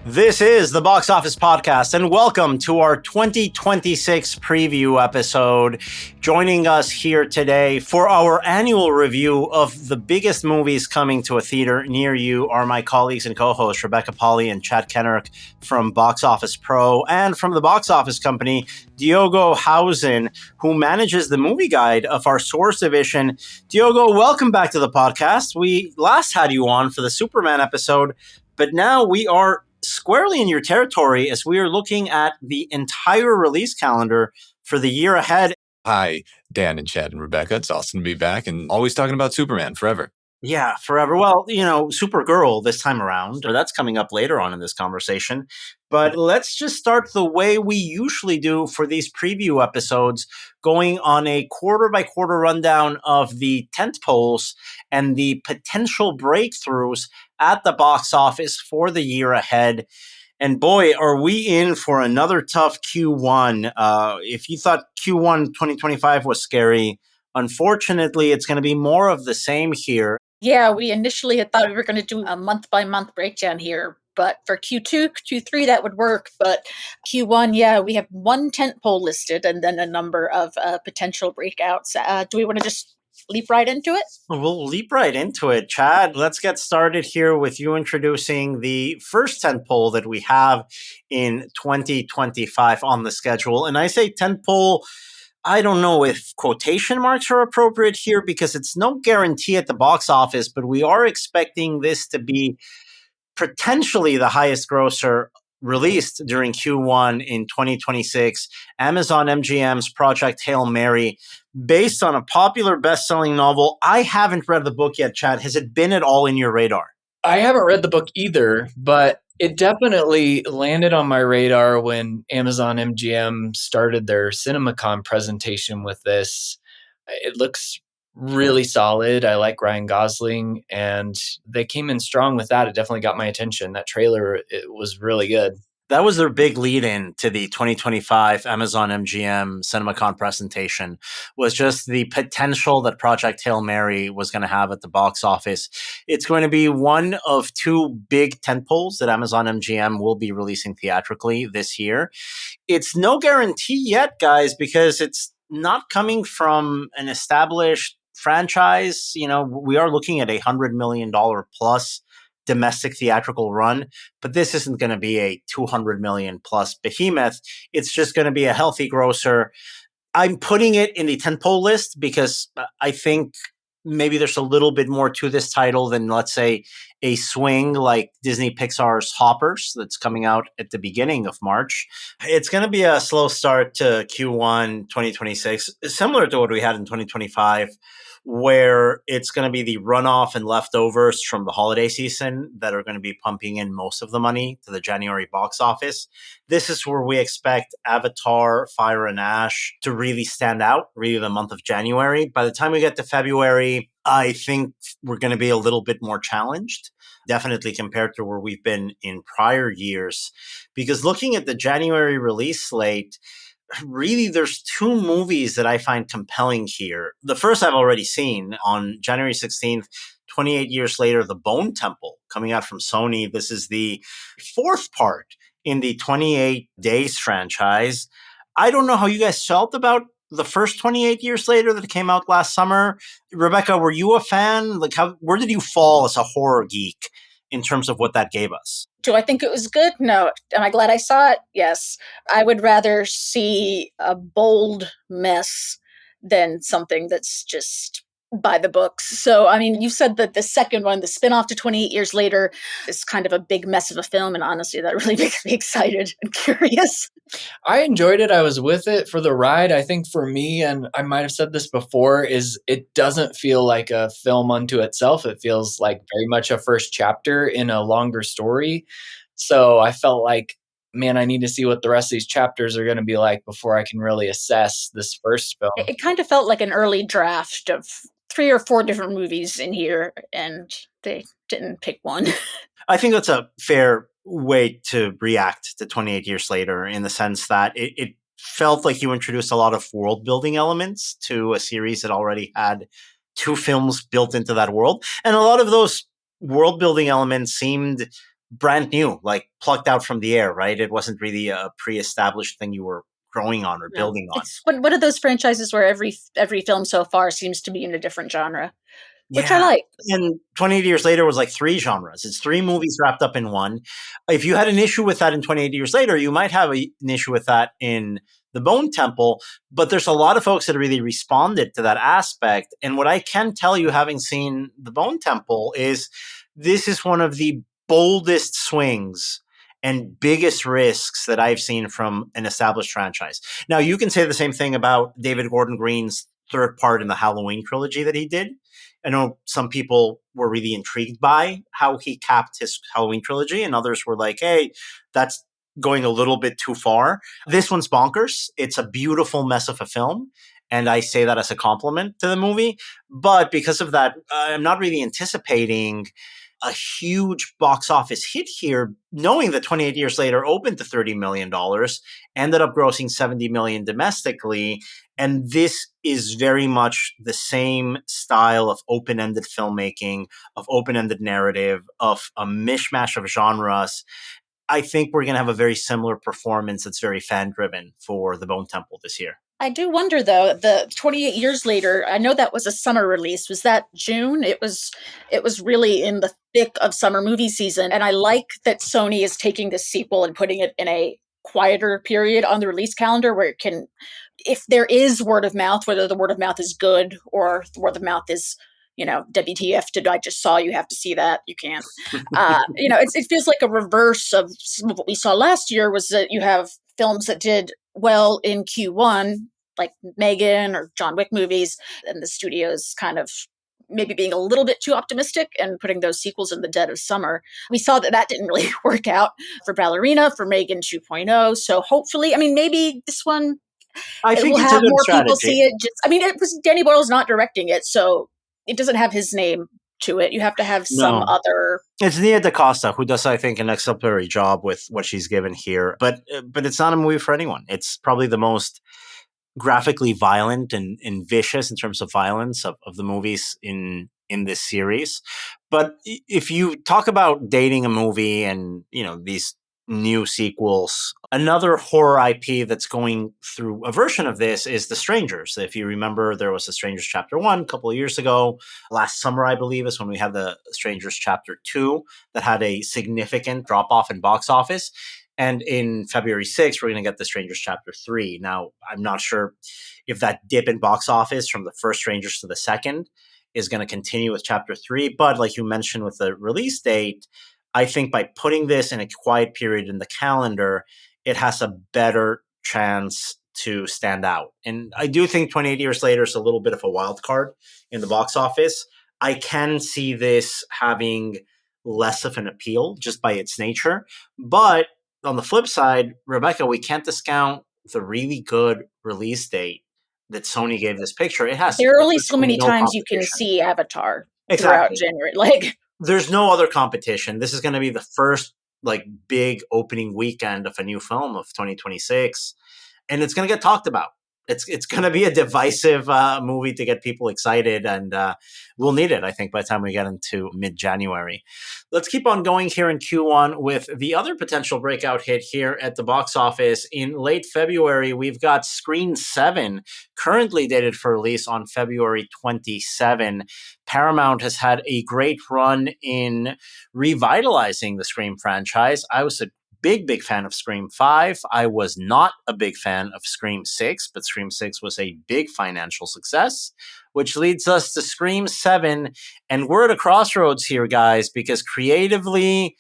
This is the Box Office Podcast, and welcome to our 2026 preview episode. Joining us here today for our annual review of the biggest movies coming to a theater near you are my colleagues and co-hosts, Rebecca Polly and Chad Kennerk from Box Office Pro, and from the Box Office Company, Diogo Hausen, who manages the movie guide of our Source division. Diogo, welcome back to the podcast. We last had you on for the Superman episode, but now we are squarely in your territory as we are looking at the entire release calendar for the year ahead. Hi, Dan and Chad and Rebecca. It's awesome to be back and always talking about Superman forever. Yeah, forever. Well, Supergirl this time around, or that's coming up later on in this conversation. But let's just start the way we usually do for these preview episodes, going on a quarter by quarter rundown of the tentpoles and the potential breakthroughs at the box office for the year ahead. And boy, are we in for another tough Q1. If you thought Q1 2025 was scary, unfortunately, it's going to be more of the same here. Yeah, we initially had thought we were going to do a month-by-month breakdown here, but for Q2, Q3, that would work. But Q1, yeah, we have one tentpole listed and then a number of potential breakouts. Do we want to just leap right into it? We'll leap right into it. Chad, let's get started here with you introducing the first tentpole that we have in 2025 on the schedule. And I say tentpole, I don't know if quotation marks are appropriate here because it's no guarantee at the box office, but we are expecting this to be potentially the highest grosser released during Q1 in 2026. Amazon MGM's Project Hail Mary, based on a popular best-selling novel. I haven't read the book yet, Chad. Has it been at all in your radar? I haven't read the book either, but it definitely landed on my radar when Amazon MGM started their CinemaCon presentation with this. It looks really solid. I like Ryan Gosling, and they came in strong with that. It definitely got my attention. That trailer, it was really good. That was their big lead-in to the 2025 Amazon MGM CinemaCon presentation, was just the potential that Project Hail Mary was going to have at the box office. It's going to be one of two big tentpoles that Amazon MGM will be releasing theatrically this year. It's no guarantee yet, guys, because it's not coming from an established franchise. We are looking at $100 million plus domestic theatrical run, but this isn't going to be a 200 million plus behemoth. It's just going to be a healthy grosser. I'm putting it in the tentpole list because I think maybe there's a little bit more to this title than, let's say, a swing like Disney Pixar's Hoppers that's coming out at the beginning of March. It's going to be a slow start to Q1 2026, similar to what we had in 2025, where it's going to be the runoff and leftovers from the holiday season that are going to be pumping in most of the money to the January box office. This is where we expect Avatar, Fire and Ash to really stand out, really the month of January. By the time we get to February, I think we're going to be a little bit more challenged, definitely compared to where we've been in prior years. Because looking at the January release slate, really, there's two movies that I find compelling here. The first I've already seen on January 16th, 28 years later, The Bone Temple, coming out from Sony. This is the fourth part in the 28 Days franchise. I don't know how you guys felt about the first 28 years later that came out last summer. Rebecca, were you a fan? Where did you fall as a horror geek in terms of what that gave us? Do I think it was good? No. Am I glad I saw it? Yes. I would rather see a bold mess than something that's just by the books. So, I mean, you said that the second one, the spinoff to 28 years later, is kind of a big mess of a film. And honestly, that really makes me excited and curious. I enjoyed it. I was with it for the ride. I think for me, and I might have said this before, is it doesn't feel like a film unto itself. It feels like very much a first chapter in a longer story. So I felt like, man, I need to see what the rest of these chapters are going to be like before I can really assess this first film. It kind of felt like an early draft of 3 or 4 different movies in here, and they didn't pick one. I think that's a fair way to react to 28 years later, in the sense that it felt like you introduced a lot of world building elements to a series that already had 2 films built into that world. And a lot of those world building elements seemed brand new, like plucked out from the air, right? It wasn't really a pre-established thing you were growing on or No. building on. It's one of those franchises where every film so far seems to be in a different genre, which I Yeah. like. And 28 Years Later was like 3 genres. It's 3 movies wrapped up in one. If you had an issue with that in 28 Years Later, you might have an issue with that in The Bone Temple. But there's a lot of folks that really responded to that aspect. And what I can tell you, having seen The Bone Temple, is this is one of the boldest swings and biggest risks that I've seen from an established franchise. Now, you can say the same thing about David Gordon Green's third part in the Halloween trilogy that he did. I know some people were really intrigued by how he capped his Halloween trilogy, and others were like, hey, that's going a little bit too far. This one's bonkers. It's a beautiful mess of a film. And I say that as a compliment to the movie. But because of that, I'm not really anticipating a huge box office hit here, knowing that 28 Years Later opened to $30 million, ended up grossing $70 million domestically. And this is very much the same style of open-ended filmmaking, of open-ended narrative, of a mishmash of genres. I think we're going to have a very similar performance that's very fan-driven for The Bone Temple this year. I do wonder, though, the 28 Years Later, I know that was a summer release. Was that June? It was really in the thick of summer movie season. And I like that Sony is taking this sequel and putting it in a quieter period on the release calendar where it can, if there is word of mouth, whether the word of mouth is good or the word of mouth is, WTF, did I just saw you have to see that? You can't. It feels like a reverse of some of what we saw last year, was that you have films that did well in Q1, like Megan or John Wick movies, and the studios kind of maybe being a little bit too optimistic and putting those sequels in the dead of summer. We saw that didn't really work out for Ballerina, for Megan 2.0. So hopefully, maybe this one, I think will it's have a good more strategy. people see it. It was Danny Boyle's not directing it, so it doesn't have his name to it. You have to have some other. It's Nia DaCosta, who does, I think, an exemplary job with what she's given here. But it's not a movie for anyone. It's probably the most graphically violent and vicious in terms of violence of the movies in this series. But if you talk about dating a movie and, these new sequels, another horror IP that's going through a version of this is The Strangers. If you remember, there was The Strangers Chapter 1 a couple of years ago. Last summer, I believe, is when we had The Strangers Chapter 2 that had a significant drop-off in box office. And in February 6th, we're going to get The Strangers Chapter 3. Now, I'm not sure if that dip in box office from the first Strangers to the second is going to continue with Chapter 3. But like you mentioned with the release date, I think by putting this in a quiet period in the calendar, it has a better chance to stand out. And I do think 28 Years Later is a little bit of a wild card in the box office. I can see this having less of an appeal just by its nature. But on the flip side, Rebecca, we can't discount the really good release date that Sony gave this picture. It has. There are only so many times you can see Avatar throughout January. There's no other competition. This is going to be the first big opening weekend of a new film of 2026, and it's going to get talked about. It's going to be a divisive movie to get people excited, and we'll need it, I think, by the time we get into mid-January. Let's keep on going here in Q1 with the other potential breakout hit here at the box office. In late February, we've got Scream 7, currently dated for release on February 27. Paramount has had a great run in revitalizing the Scream franchise. I was a big fan of Scream 5. I was not a big fan of Scream 6, but Scream 6 was a big financial success, which leads us to Scream 7. And we're at a crossroads here, guys, because creatively,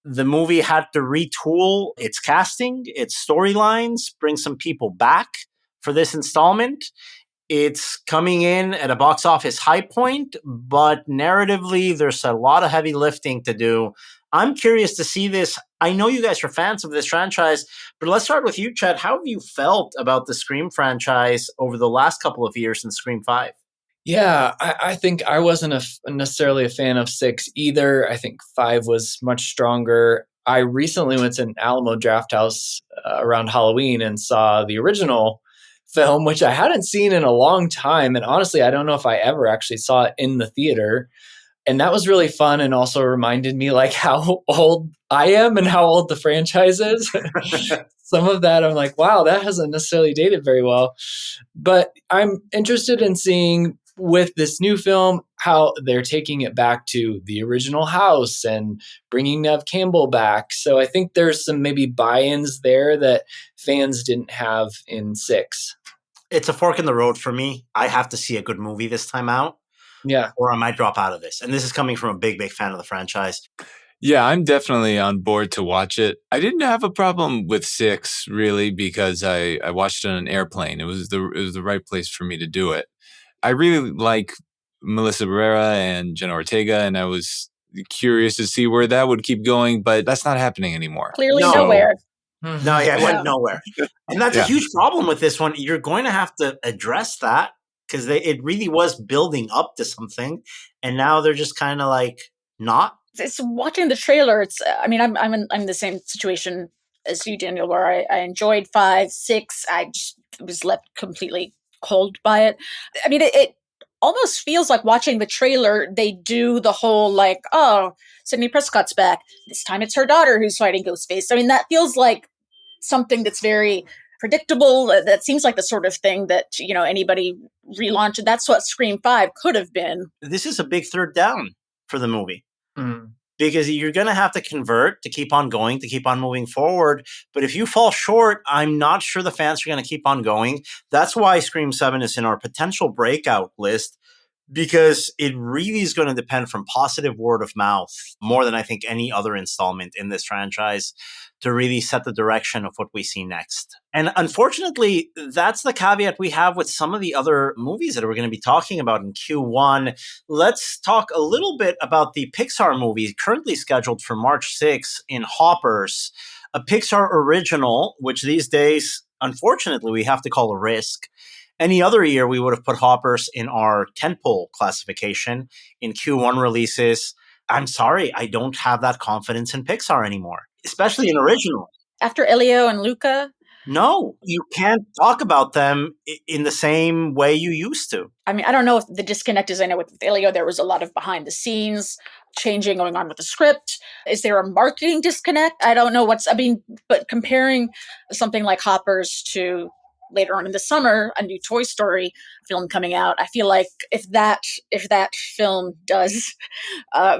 the movie had to retool its casting, its storylines, bring some people back for this installment. It's coming in at a box office high point, but narratively, there's a lot of heavy lifting to do. I'm curious to see this. I know you guys are fans of this franchise, but let's start with you, Chad. How have you felt about the Scream franchise over the last couple of years in Scream 5? Yeah, I think I wasn't necessarily a fan of 6 either. I think 5 was much stronger. I recently went to an Alamo Drafthouse around Halloween and saw the original film, which I hadn't seen in a long time. And honestly, I don't know if I ever actually saw it in the theater. And that was really fun and also reminded me like how old I am and how old the franchise is. Some of that I'm like, wow, that hasn't necessarily dated very well. But I'm interested in seeing with this new film how they're taking it back to the original house and bringing Nev Campbell back. So I think there's some maybe buy-ins there that fans didn't have in 6. It's a fork in the road for me. I have to see a good movie this time out, Yeah. or I might drop out of this. And this is coming from a big, big fan of the franchise. Yeah, I'm definitely on board to watch it. I didn't have a problem with 6 really because I watched it on an airplane. It was the right place for me to do it. I really like Melissa Barrera and Jenna Ortega, and I was curious to see where that would keep going, but that's not happening anymore. Clearly No. nowhere. No, yeah, it went nowhere. And that's a Yeah. huge problem with this one. You're going to have to address that because it really was building up to something. And now they're just kind of like not. It's watching the trailer. It's I mean I'm in the same situation as you, Daniel, where I enjoyed 5, 6. I just was left completely cold by it. I mean it almost feels like watching the trailer. They do the whole like, oh, Sidney Prescott's back. This time it's her daughter who's fighting Ghostface. I mean that feels like something that's very predictable. That seems like the sort of thing that anybody relaunched. That's what Scream 5 could have been. This is a big third down for the movie. Mm. Because you're going to have to convert to keep on going, to keep on moving forward. But if you fall short, I'm not sure the fans are going to keep on going. That's why Scream 7 is in our potential breakout list, because it really is going to depend from positive word of mouth more than I think any other installment in this franchise to really set the direction of what we see next. And unfortunately, that's the caveat we have with some of the other movies that we're going to be talking about in Q1. Let's talk a little bit about the Pixar movie currently scheduled for March 6th in Hoppers, a Pixar original, which these days, unfortunately, we have to call a risk. Any other year, we would have put Hoppers in our tentpole classification in Q1 releases. I'm sorry, I don't have that confidence in Pixar anymore, especially in original. After Elio and Luca? No, you can't talk about them in the same way you used to. I mean, I don't know if the disconnect is, I know with Elio, there was a lot of behind the scenes changing going on with the script. Is there a marketing disconnect? I don't know but comparing something like Hoppers to later on in the summer, a new Toy Story film coming out, I feel like if that film does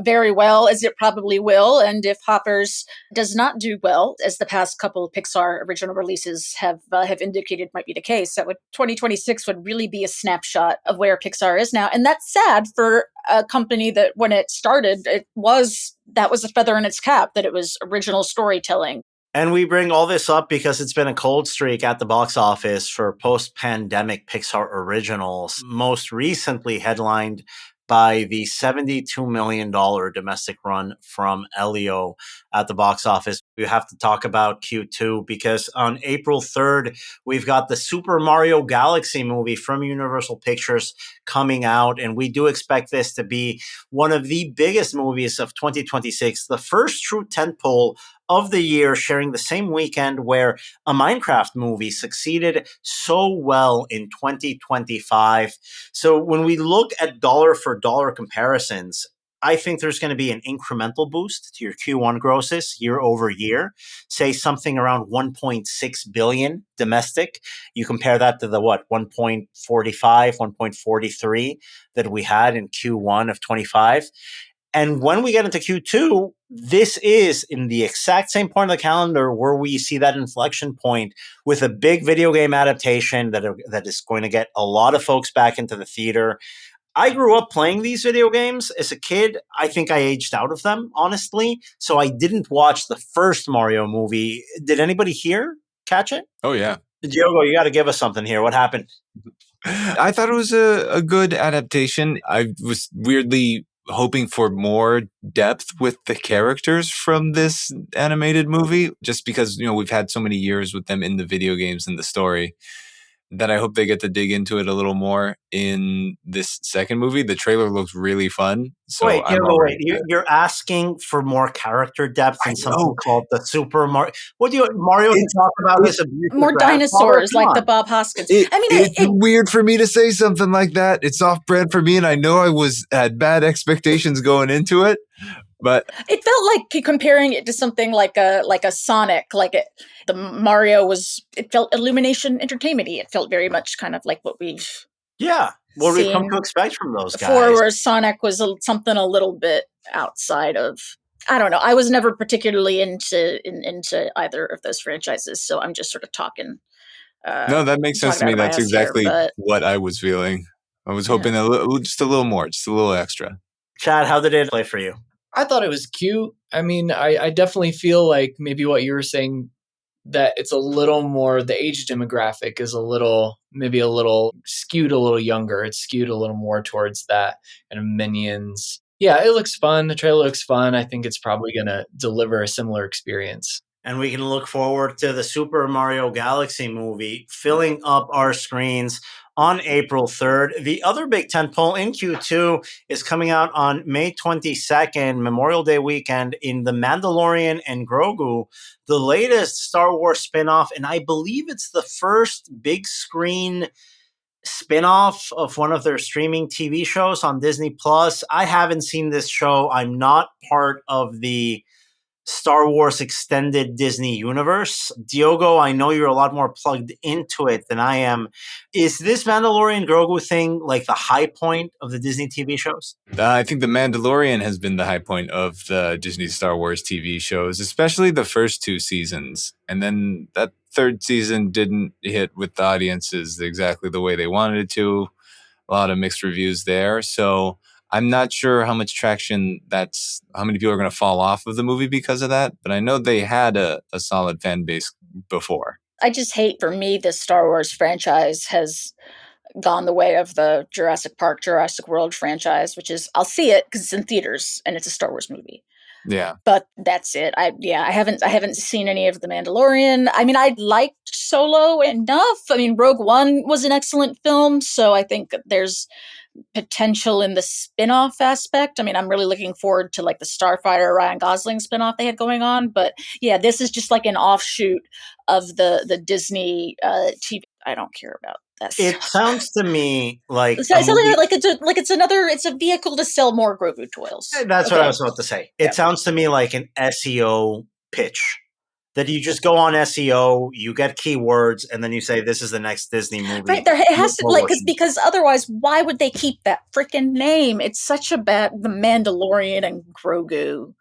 very well, as it probably will, and if Hoppers does not do well, as the past couple of Pixar original releases have indicated might be the case, that 2026 would really be a snapshot of where Pixar is now. And that's sad for a company that when it started, that was a feather in its cap, that it was original storytelling. And we bring all this up because it's been a cold streak at the box office for post-pandemic Pixar originals, most recently headlined by the $72 million domestic run from Elio at the box office. We have to talk about Q2 because on April 3rd, we've got the Super Mario Galaxy movie from Universal Pictures coming out, and we do expect this to be one of the biggest movies of 2026, the first true tentpole of the year, sharing the same weekend where a Minecraft movie succeeded so well in 2025. So when we look at dollar for dollar comparisons, I think there's going to be an incremental boost to your Q1 grosses year over year, say something around 1.6 billion domestic. You compare that to the 1.45, 1.43 that we had in Q1 of 25. And when we get into Q2, this is in the exact same point of the calendar where we see that inflection point with a big video game adaptation that is going to get a lot of folks back into the theater. I grew up playing these video games as a kid. I think I aged out of them, honestly. So I didn't watch the first Mario movie. Did anybody here catch it? Oh, yeah. Diogo, you got to give us something here. What happened? I thought it was a good adaptation. I was weirdly hoping for more depth with the characters from this animated movie, just because, we've had so many years with them in the video games and the story. that I hope they get to dig into it a little more in this second movie. The trailer looks really fun. So Wait, I'm wait. already excited. You're asking for more character depth I in something know. called the Super Mario. What do you Mario can talk about his abusive More grandfather? dinosaurs Come like on. the Bob Hoskins. It's weird for me to say something like that. It's off brand for me, and I know I had bad expectations going into it, but it felt like comparing it to something like a Sonic, the Mario was. It felt Illumination Entertainment-y. It felt very much kind of like what we've What we've come seen to expect from those before, guys. where Sonic was something a little bit outside of. I don't know. I was never particularly into either of those franchises, so I'm just sort of talking. No, that makes sense to me. That's exactly here, what I was feeling. I was hoping just a little more, just a little extra. Chad, how did it play for you? I thought it was cute. I mean, I definitely feel like maybe what you were saying, that it's a little more, the age demographic is maybe a little skewed a little younger. It's skewed a little more towards that kind of Minions. Yeah, it looks fun. The trailer looks fun. I think it's probably going to deliver a similar experience. And we can look forward to the Super Mario Galaxy movie filling up our screens on April 3rd. The other big tentpole in Q2 is coming out on May 22nd, Memorial Day weekend, in The Mandalorian and Grogu, the latest Star Wars spinoff. And I believe it's the first big screen spinoff of one of their streaming TV shows on Disney Plus. I haven't seen this show. I'm not part of the Star Wars extended Disney universe. Diogo, I know you're a lot more plugged into it than I am. Is this Mandalorian Grogu thing like the high point of the Disney TV shows? I think The Mandalorian has been the high point of the Disney Star Wars TV shows, especially the first 2 seasons. And then that third season didn't hit with the audiences exactly the way they wanted it to. A lot of mixed reviews there. So I'm not sure how much traction how many people are going to fall off of the movie because of that, but I know they had a solid fan base before. I just hate, for me, the Star Wars franchise has gone the way of the Jurassic Park, Jurassic World franchise, which is, I'll see it because it's in theaters and it's a Star Wars movie. Yeah. But that's it. I haven't seen any of The Mandalorian. I mean, I liked Solo enough. I mean, Rogue One was an excellent film, so I think there's potential in the spin-off aspect. I mean, I'm really looking forward to like the Starfighter Ryan Gosling spin-off they had going on, but yeah, this is just like an offshoot of the Disney TV. I don't care about this. It sounds to me like it's a vehicle to sell more Grogu toys. That's what I was about to say. It sounds to me like an SEO pitch. That you just go on SEO, you get keywords, and then you say, this is the next Disney movie. Right, it has to, because otherwise, why would they keep that freaking name? It's such a bad, The Mandalorian and Grogu.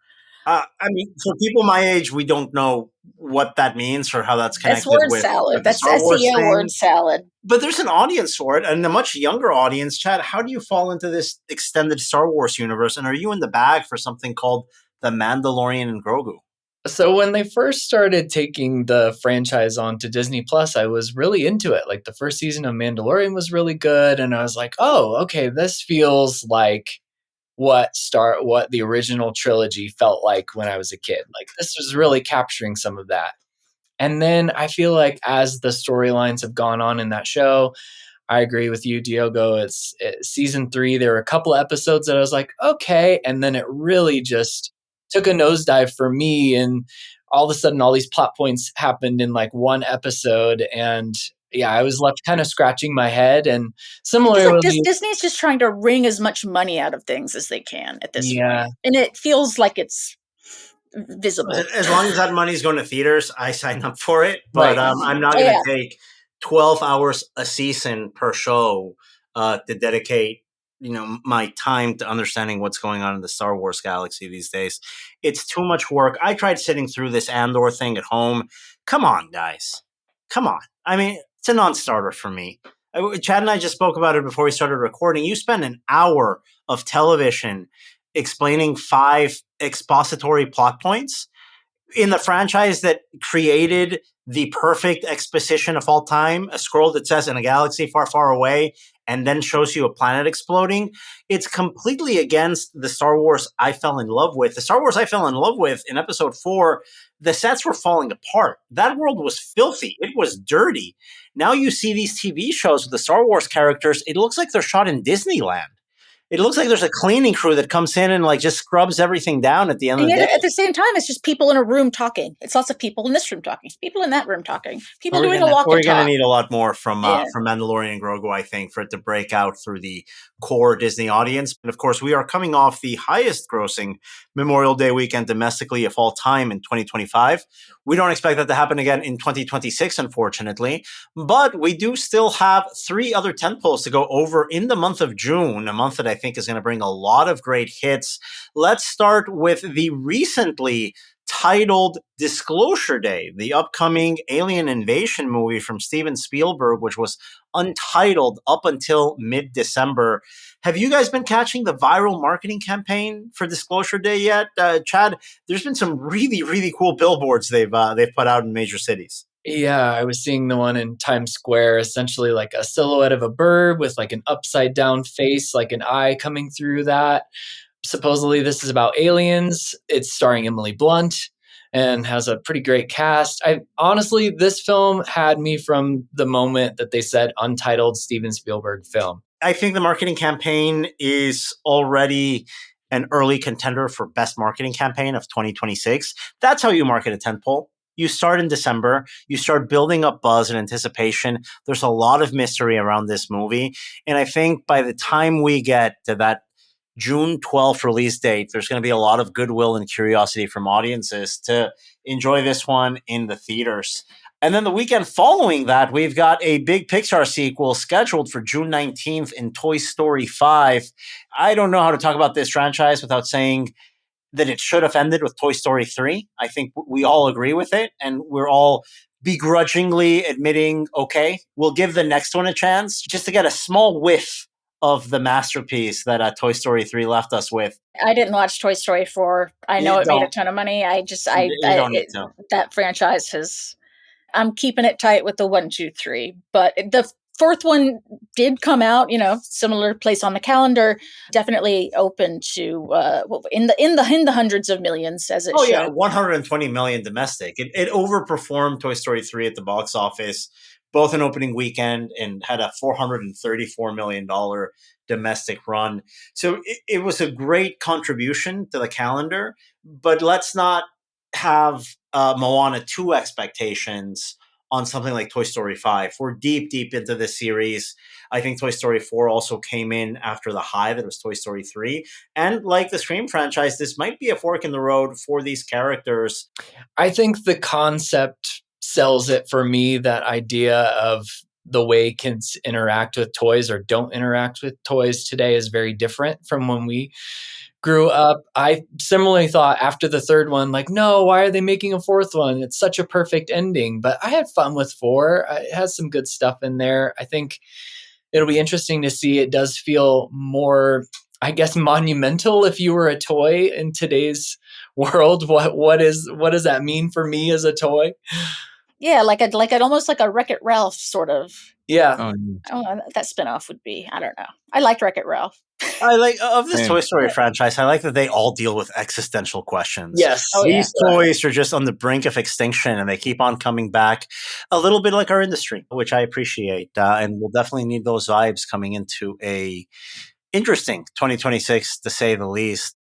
I mean, for people my age, we don't know what that means or how that's connected word with salad. That's SEO word salad. But there's an audience for it, and a much younger audience. Chad, how do you fall into this extended Star Wars universe? And are you in the bag for something called The Mandalorian and Grogu? So when they first started taking the franchise onto Disney Plus, I was really into it. Like the first season of Mandalorian was really good, and I was like, "Oh, okay, this feels like what the original trilogy felt like when I was a kid. Like this was really capturing some of that." And then I feel like as the storylines have gone on in that show, I agree with you, Diogo. It's season 3. There were a couple episodes that I was like, okay, and then it really just took a nosedive for me, and all of a sudden all these plot points happened in like one episode, and yeah, I was left kind of scratching my head. And similarly, Disney's just trying to wring as much money out of things as they can at this point, and it feels like it's visible. As long as that money's going to theaters, I sign up for it. But I'm not going to take 12 hours a season per show to dedicate my time to understanding what's going on in the Star Wars galaxy these days. It's too much work. I tried sitting through this Andor thing at home. Come on, guys. Come on. I mean, it's a non-starter for me. Chad and I just spoke about it before we started recording. You spend an hour of television explaining 5 expository plot points in the franchise that created the perfect exposition of all time, a scroll that says in a galaxy far, far away, and then shows you a planet exploding, it's completely against the Star Wars I fell in love with. The Star Wars I fell in love with in episode 4, the sets were falling apart. That world was filthy. It was dirty. Now you see these TV shows with the Star Wars characters, it looks like they're shot in Disneyland. It looks like there's a cleaning crew that comes in and like just scrubs everything down at the end And of the yet, day. at the same time, it's just people in a room talking. It's lots of people in this room talking, people in that room talking, people doing a walk and We're going to talk. need a lot more from Mandalorian and Grogu, I think, for it to break out through the core Disney audience. And of course, we are coming off the highest grossing Memorial Day weekend domestically of all time in 2025. We don't expect that to happen again in 2026, unfortunately. But we do still have 3 other tentpoles to go over in the month of June, a month that I think is going to bring a lot of great hits. Let's start with the recently titled Disclosure Day, the upcoming alien invasion movie from Steven Spielberg, which was untitled up until mid-December. Have you guys been catching the viral marketing campaign for Disclosure Day yet? Chad, there's been some really, really cool billboards they've put out in major cities. Yeah, I was seeing the one in Times Square, essentially like a silhouette of a bird with like an upside down face, like an eye coming through that. Supposedly this is about aliens. It's starring Emily Blunt and has a pretty great cast. Honestly, this film had me from the moment that they said untitled Steven Spielberg film. I think the marketing campaign is already an early contender for best marketing campaign of 2026. That's how you market a tentpole. You start in December, you start building up buzz and anticipation. There's a lot of mystery around this movie. And I think by the time we get to that June 12th release date, there's going to be a lot of goodwill and curiosity from audiences to enjoy this one in the theaters. And then the weekend following that, we've got a big Pixar sequel scheduled for June 19th in Toy Story 5. I don't know how to talk about this franchise without saying that it should have ended with Toy Story 3. I think we all agree with it, and we're all begrudgingly admitting, okay, we'll give the next one a chance just to get a small whiff of the masterpiece that Toy Story 3 left us with. I didn't watch Toy Story 4. I know it made a ton of money. That franchise has... I'm keeping it tight with the 1, 2, 3. But the 4th one did come out, similar place on the calendar, definitely open to in the hundreds of millions as it should. Yeah, 120 million domestic. It overperformed Toy Story 3 at the box office, both in opening weekend, and had a $434 million domestic run. So it was a great contribution to the calendar, but let's not have Moana 2 expectations on something like Toy Story 5. We're deep into this series. I think Toy Story 4 also came in after the high that was Toy Story 3. And like the Scream franchise, this might be a fork in the road for these characters. I think the concept sells it for me, that idea of the way kids interact with toys or don't interact with toys today is very different from when we grew up. I similarly thought after the 3rd one, like, no, why are they making a 4th one? It's such a perfect ending. But I had fun with 4. It has some good stuff in there. I think it'll be interesting to see. It does feel more, I guess, monumental if you were a toy in today's world. What does that mean for me as a toy? Yeah, almost like a Wreck-It Ralph sort of. Yeah. That spinoff would be, I don't know. I liked Wreck-It Ralph. I like of this Toy Story franchise. I like that they all deal with existential questions. Yes, these toys are just on the brink of extinction, and they keep on coming back. A little bit like our industry, which I appreciate, and we'll definitely need those vibes coming into a interesting 2026, to say the least.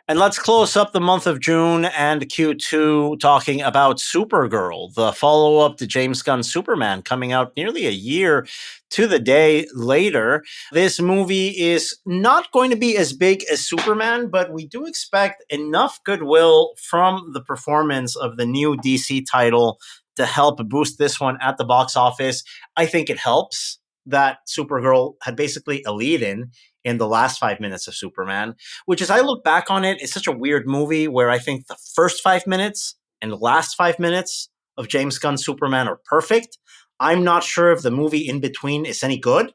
And let's close up the month of June and Q2 talking about Supergirl, the follow-up to James Gunn's Superman, coming out nearly a year to the day later. This movie is not going to be as big as Superman, but we do expect enough goodwill from the performance of the new DC title to help boost this one at the box office. I think it helps that Supergirl had basically a lead-in the last 5 minutes of Superman, which, as I look back on it, is such a weird movie where I think the first 5 minutes and the last 5 minutes of James Gunn's Superman are perfect. I'm not sure if the movie in between is any good,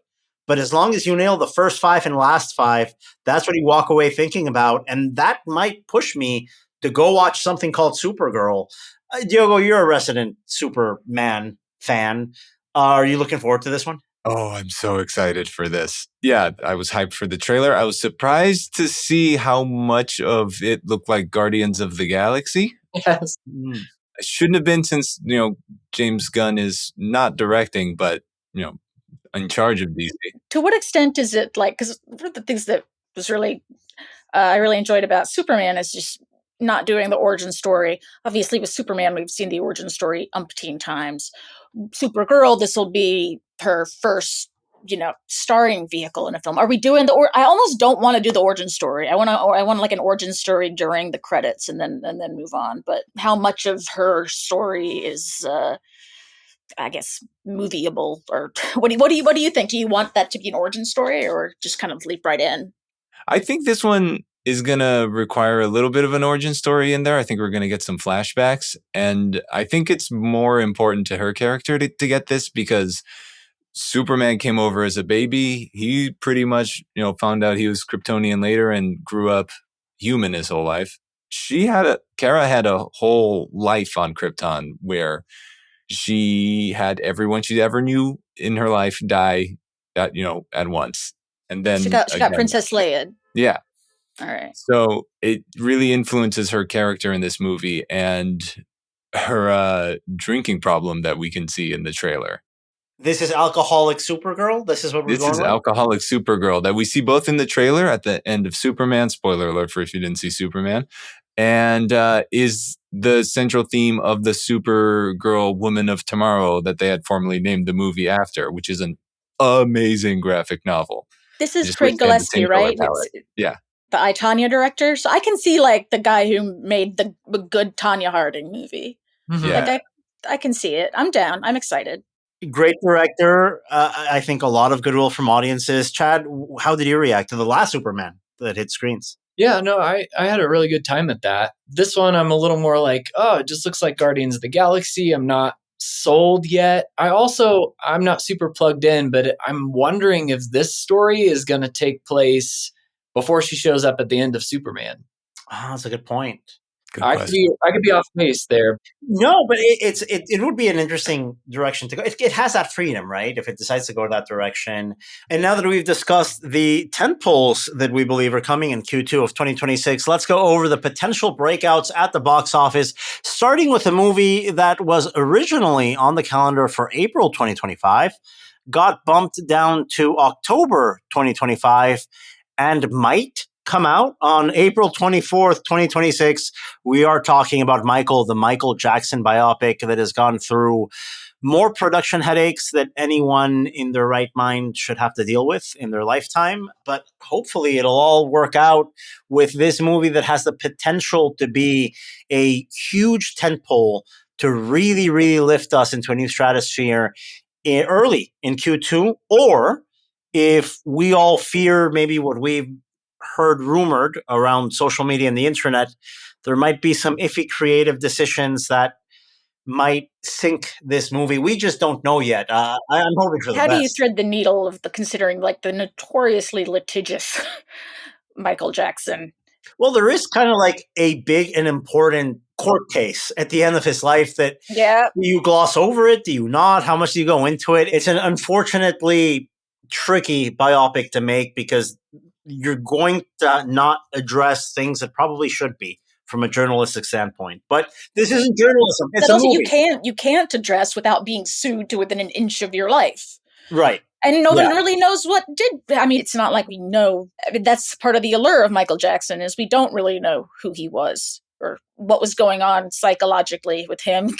but as long as you nail the first 5 and last 5, that's what you walk away thinking about, and that might push me to go watch something called Supergirl. Diogo, you're a resident Superman fan. Are you looking forward to this one? Oh, I'm so excited for this. Yeah, I was hyped for the trailer. I was surprised to see how much of it looked like Guardians of the Galaxy. Yes. It shouldn't have been, since, James Gunn is not directing, but, in charge of DC. To what extent is it like, because one of the things that was really, I really enjoyed about Superman is just not doing the origin story. Obviously with Superman, we've seen the origin story umpteen times. Supergirl, this will be her first, starring vehicle in a film. Are we doing I almost don't want to do the origin story. I want like an origin story during the credits and then move on. But how much of her story is, I guess, movieable, or what do you think? Do you want that to be an origin story, or just kind of leap right in? I think this one is going to require a little bit of an origin story in there. I think we're going to get some flashbacks. And I think it's more important to her character to get this, because Superman came over as a baby. He pretty much, found out he was Kryptonian later and grew up human his whole life. Kara had a whole life on Krypton where she had everyone she ever knew in her life die at once. And then she got Princess Leia. Yeah. All right. So it really influences her character in this movie, and her drinking problem that we can see in the trailer. This is alcoholic Supergirl? This is what we're going with? This is alcoholic Supergirl that we see both in the trailer at the end of Superman, spoiler alert for if you didn't see Superman, and is the central theme of the Supergirl Woman of Tomorrow that they had formerly named the movie after, which is an amazing graphic novel. This is Craig Gillespie, right? Yeah. The I, Tonya director. So I can see like the guy who made the good Tonya Harding movie. Mm-hmm. Yeah. Like I can see it. I'm down. I'm excited. Great director. I think a lot of goodwill from audiences. Chad, how did you react to the last Superman that hit screens? Yeah, no, I had a really good time at that. This one, I'm a little more like, oh, it just looks like Guardians of the Galaxy. I'm not sold yet. I'm not super plugged in, but I'm wondering if this story is going to take place before she shows up at the end of Superman. Oh, that's a good point. I could be off base there. No, but it would be an interesting direction to go. It has that freedom, right? If it decides to go that direction. And now that we've discussed the tentpoles that we believe are coming in Q2 of 2026, let's go over the potential breakouts at the box office, starting with a movie that was originally on the calendar for April 2025, got bumped down to October 2025, and might come out on April 24th, 2026. We are talking about Michael, the Michael Jackson biopic that has gone through more production headaches that anyone in their right mind should have to deal with in their lifetime. But hopefully it'll all work out with this movie that has the potential to be a huge tentpole to really, really lift us into a new stratosphere early in Q2, or if we all fear maybe what we've heard rumored around social media and the internet, there might be some iffy creative decisions that might sink this movie. We just don't know yet. I'm hoping for the best. How do you thread the needle of considering like the notoriously litigious Michael Jackson? Well, there is kind of like a big and important court case at the end of his life that do you gloss over it? Do you not? How much do you go into it? It's an unfortunately tricky biopic to make because you're going to not address things that probably should be from a journalistic standpoint. But this isn't journalism. It's a movie. You can't address without being sued to within an inch of your life. Right. And no one really knows what did. I mean, it's not like we know. I mean, that's part of the allure of Michael Jackson is we don't really know who he was or what was going on psychologically with him,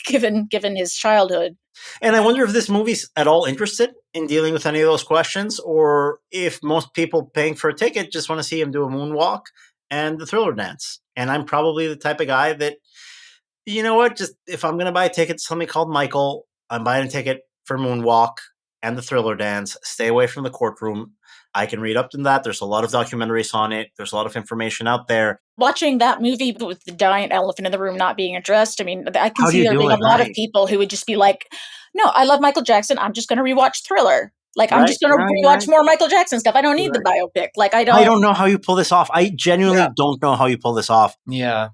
given his childhood. And I wonder if this movie's at all interested in dealing with any of those questions, or if most people paying for a ticket just want to see him do a moonwalk and the Thriller dance. And I'm probably the type of guy that, you know what, just if I'm going to buy a ticket to something called Michael, I'm buying a ticket for moonwalk and the Thriller dance. Stay away from the courtroom. I can read up to that. There's a lot of documentaries on it. There's a lot of information out there. Watching that movie with the giant elephant in the room not being addressed, I mean, I can see there being a lot of people who would just be like, no, I love Michael Jackson. I'm just going to rewatch Thriller. Like, I'm just going to rewatch more Michael Jackson stuff. I don't need the biopic. Like, I don't know how you pull this off. I genuinely don't know how you pull this off. Yeah.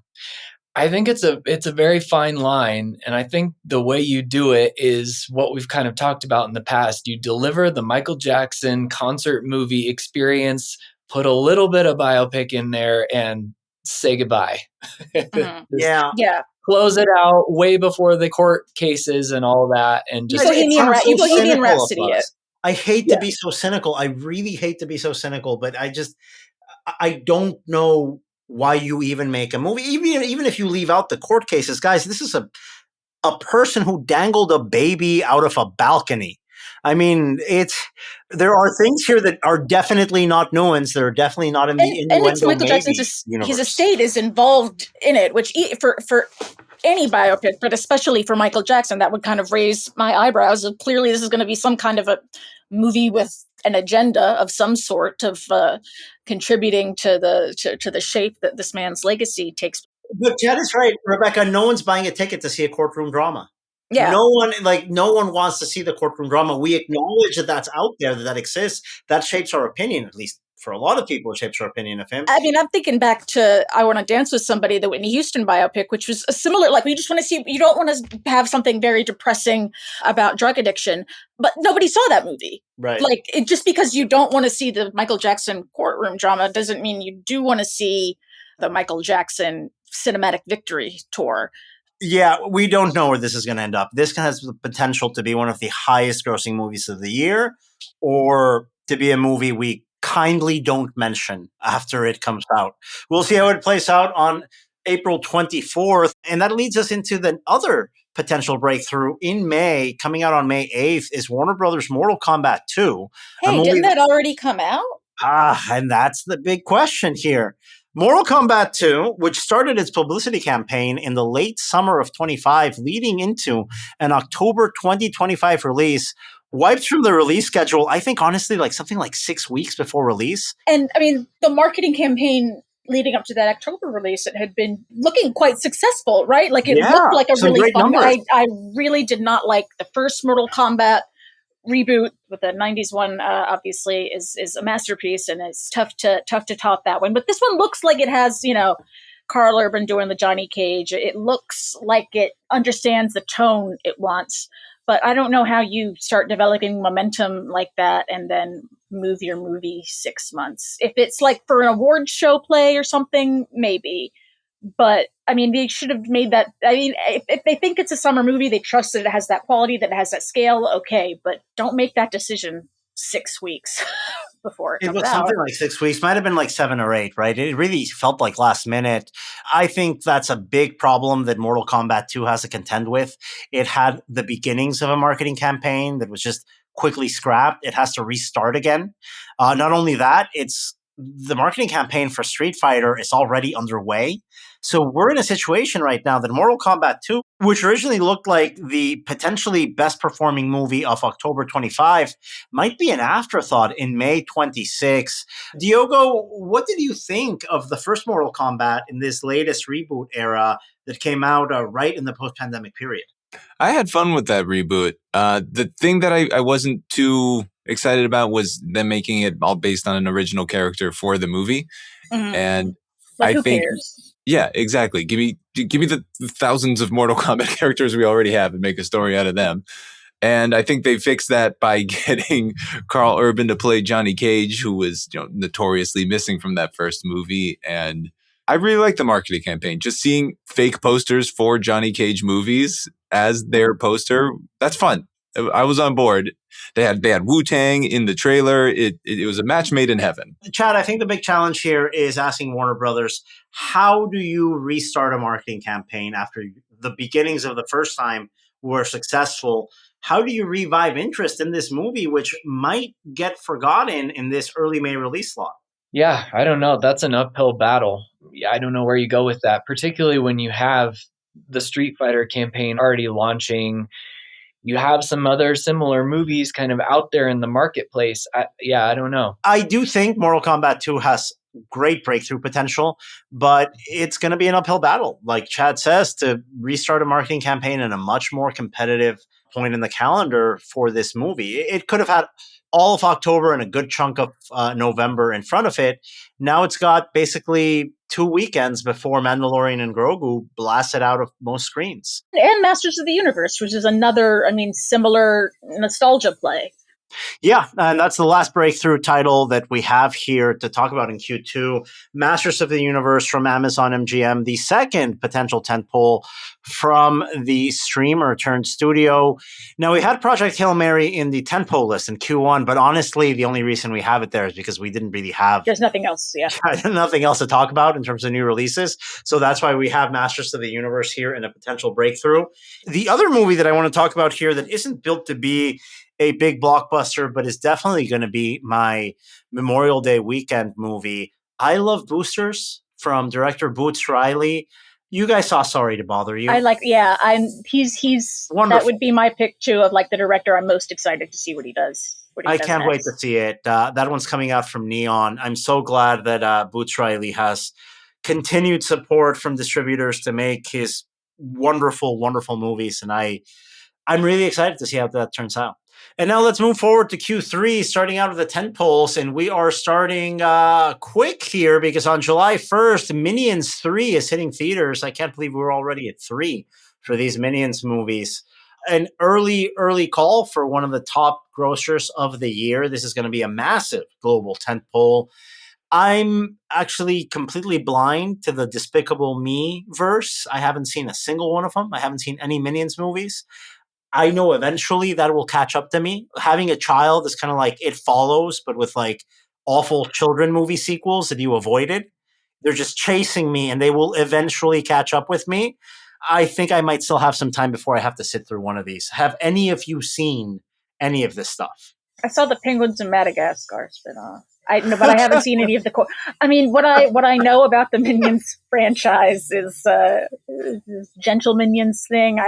I think it's a very fine line, and I think the way you do it is what we've kind of talked about in the past. You deliver the Michael Jackson concert movie experience, put a little bit of biopic in there, and say goodbye. Mhm. Yeah. Yeah. Close it out way before the court cases and all that, and just You Bohemian cynical of Rhapsody it. us. I hate to Yeah. be so cynical. I really hate to be so cynical, but I don't know why you even make a movie. Even if you leave out the court cases, guys, this is a person who dangled a baby out of a balcony. I mean, there are things here that are definitely not nuanced. That are definitely not in the And it's innuendo Michael maybe Jackson's universe. his estate is involved in it, which for any biopic, but especially for Michael Jackson, that would kind of raise my eyebrows. Clearly, this is going to be some kind of a movie with an agenda of some sort of contributing to the shape that this man's legacy takes. But Chad is right, Rebecca. No one's buying a ticket to see a courtroom drama. Yeah. No one wants to see the courtroom drama. We acknowledge that that's out there, that exists. That shapes our opinion, at least for a lot of people, it shapes our opinion of him. I mean, I'm thinking back to I Want to Dance with Somebody, the Whitney Houston biopic, which was a similar, like, we just want to see, you don't want to have something very depressing about drug addiction, but nobody saw that movie. Right. Like, just because you don't want to see the Michael Jackson courtroom drama doesn't mean you do want to see the Michael Jackson cinematic victory tour. Yeah, we don't know where this is going to end up. This has the potential to be one of the highest grossing movies of the year, or to be a movie we kindly don't mention after it comes out. We'll see how it plays out on April 24th. And that leads us into the other potential breakthrough in May. Coming out on May 8th is Warner Brothers' Mortal Kombat 2. Hey, didn't that already come out? And that's the big question here. Mortal Kombat 2, which started its publicity campaign in the late summer of 25, leading into an October 2025 release, wiped from the release schedule, I think, honestly, like something like 6 weeks before release. And I mean, the marketing campaign leading up to that October release, it had been looking quite successful, right? Like, it looked like a really fun. I really did not like the first Mortal Kombat reboot, with the 90s one obviously is a masterpiece, and it's tough to top that one. But this one looks like it has, Carl Urban doing the Johnny Cage. It looks like it understands the tone it wants. But I don't know how you start developing momentum like that and then move your movie 6 months. If it's like for an award show play or something, maybe. But I mean, they should have made that. I mean, if they think it's a summer movie, they trust that it has that quality, that it has that scale. Okay, but don't make that decision 6 weeks before it comes was out. Something like 6 weeks, might have been like 7 or 8, right? It really felt like last minute. I think that's a big problem that Mortal Kombat 2 has to contend with. It had the beginnings of a marketing campaign that was just quickly scrapped. It has to restart again. Not only that, the marketing campaign for Street Fighter is already underway. So we're in a situation right now that Mortal Kombat 2, which originally looked like the potentially best performing movie of October 25, might be an afterthought in May 26. Diogo, what did you think of the first Mortal Kombat in this latest reboot era that came out right in the post-pandemic period? I had fun with that reboot. The thing that I wasn't too excited about was them making it all based on an original character for the movie. Mm-hmm. And who cares? Yeah, exactly. Give me the thousands of Mortal Kombat characters we already have and make a story out of them. And I think they fixed that by getting Carl Urban to play Johnny Cage, who was notoriously missing from that first movie. And I really like the marketing campaign. Just seeing fake posters for Johnny Cage movies as their poster, that's fun. I was on board. They had Wu-Tang in the trailer. It was a match made in heaven. Chad, I think the big challenge here is asking Warner Brothers, how do you restart a marketing campaign after the beginnings of the first time were successful? How do you revive interest in this movie, which might get forgotten in this early May release slot? Yeah, I don't know. That's an uphill battle. I don't know where you go with that, particularly when you have the Street Fighter campaign already launching. You have some other similar movies kind of out there in the marketplace. I don't know. I do think Mortal Kombat 2 has great breakthrough potential, but it's going to be an uphill battle. Like Chad says, to restart a marketing campaign in a much more competitive point in the calendar for this movie. It could have had all of October and a good chunk of November in front of it. Now it's got basically 2 weekends before Mandalorian and Grogu blasted out of most screens. And Masters of the Universe, which is another, similar nostalgia play. Yeah, and that's the last breakthrough title that we have here to talk about in Q2. Masters of the Universe from Amazon MGM, the second potential tentpole from the streamer turned studio. Now, we had Project Hail Mary in the tentpole list in Q1, but honestly, the only reason we have it there is because we didn't really have... There's nothing else, yeah. nothing else to talk about in terms of new releases. So that's why we have Masters of the Universe here in a potential breakthrough. The other movie that I want to talk about here that isn't built to be a big blockbuster, but is definitely going to be my Memorial Day weekend movie. I Love Boosters from director Boots Riley. You guys saw Sorry to Bother You. He's wonderful. That would be my pick too of like the director I'm most excited to see what he does. I can't wait to see it. That one's coming out from Neon. I'm so glad that Boots Riley has continued support from distributors to make his wonderful, wonderful movies. And I'm really excited to see how that turns out. And now let's move forward to Q3, starting out with the tentpoles. And we are starting quick here because on July 1st, Minions 3 is hitting theaters. I can't believe we're already at 3 for these Minions movies. An early call for one of the top grossers of the year. This is going to be a massive global tentpole. I'm actually completely blind to the Despicable Me verse. I haven't seen a single one of them. I haven't seen any Minions movies. I know eventually that will catch up to me. Having a child is kind of like It Follows, but with like awful children movie sequels that you avoided. They're just chasing me and they will eventually catch up with me. I think I might still have some time before I have to sit through one of these. Have any of you seen any of this stuff? I saw the Penguins of Madagascar spinoff. But I haven't seen any of the what I know about the Minions franchise is this Gentle Minions thing.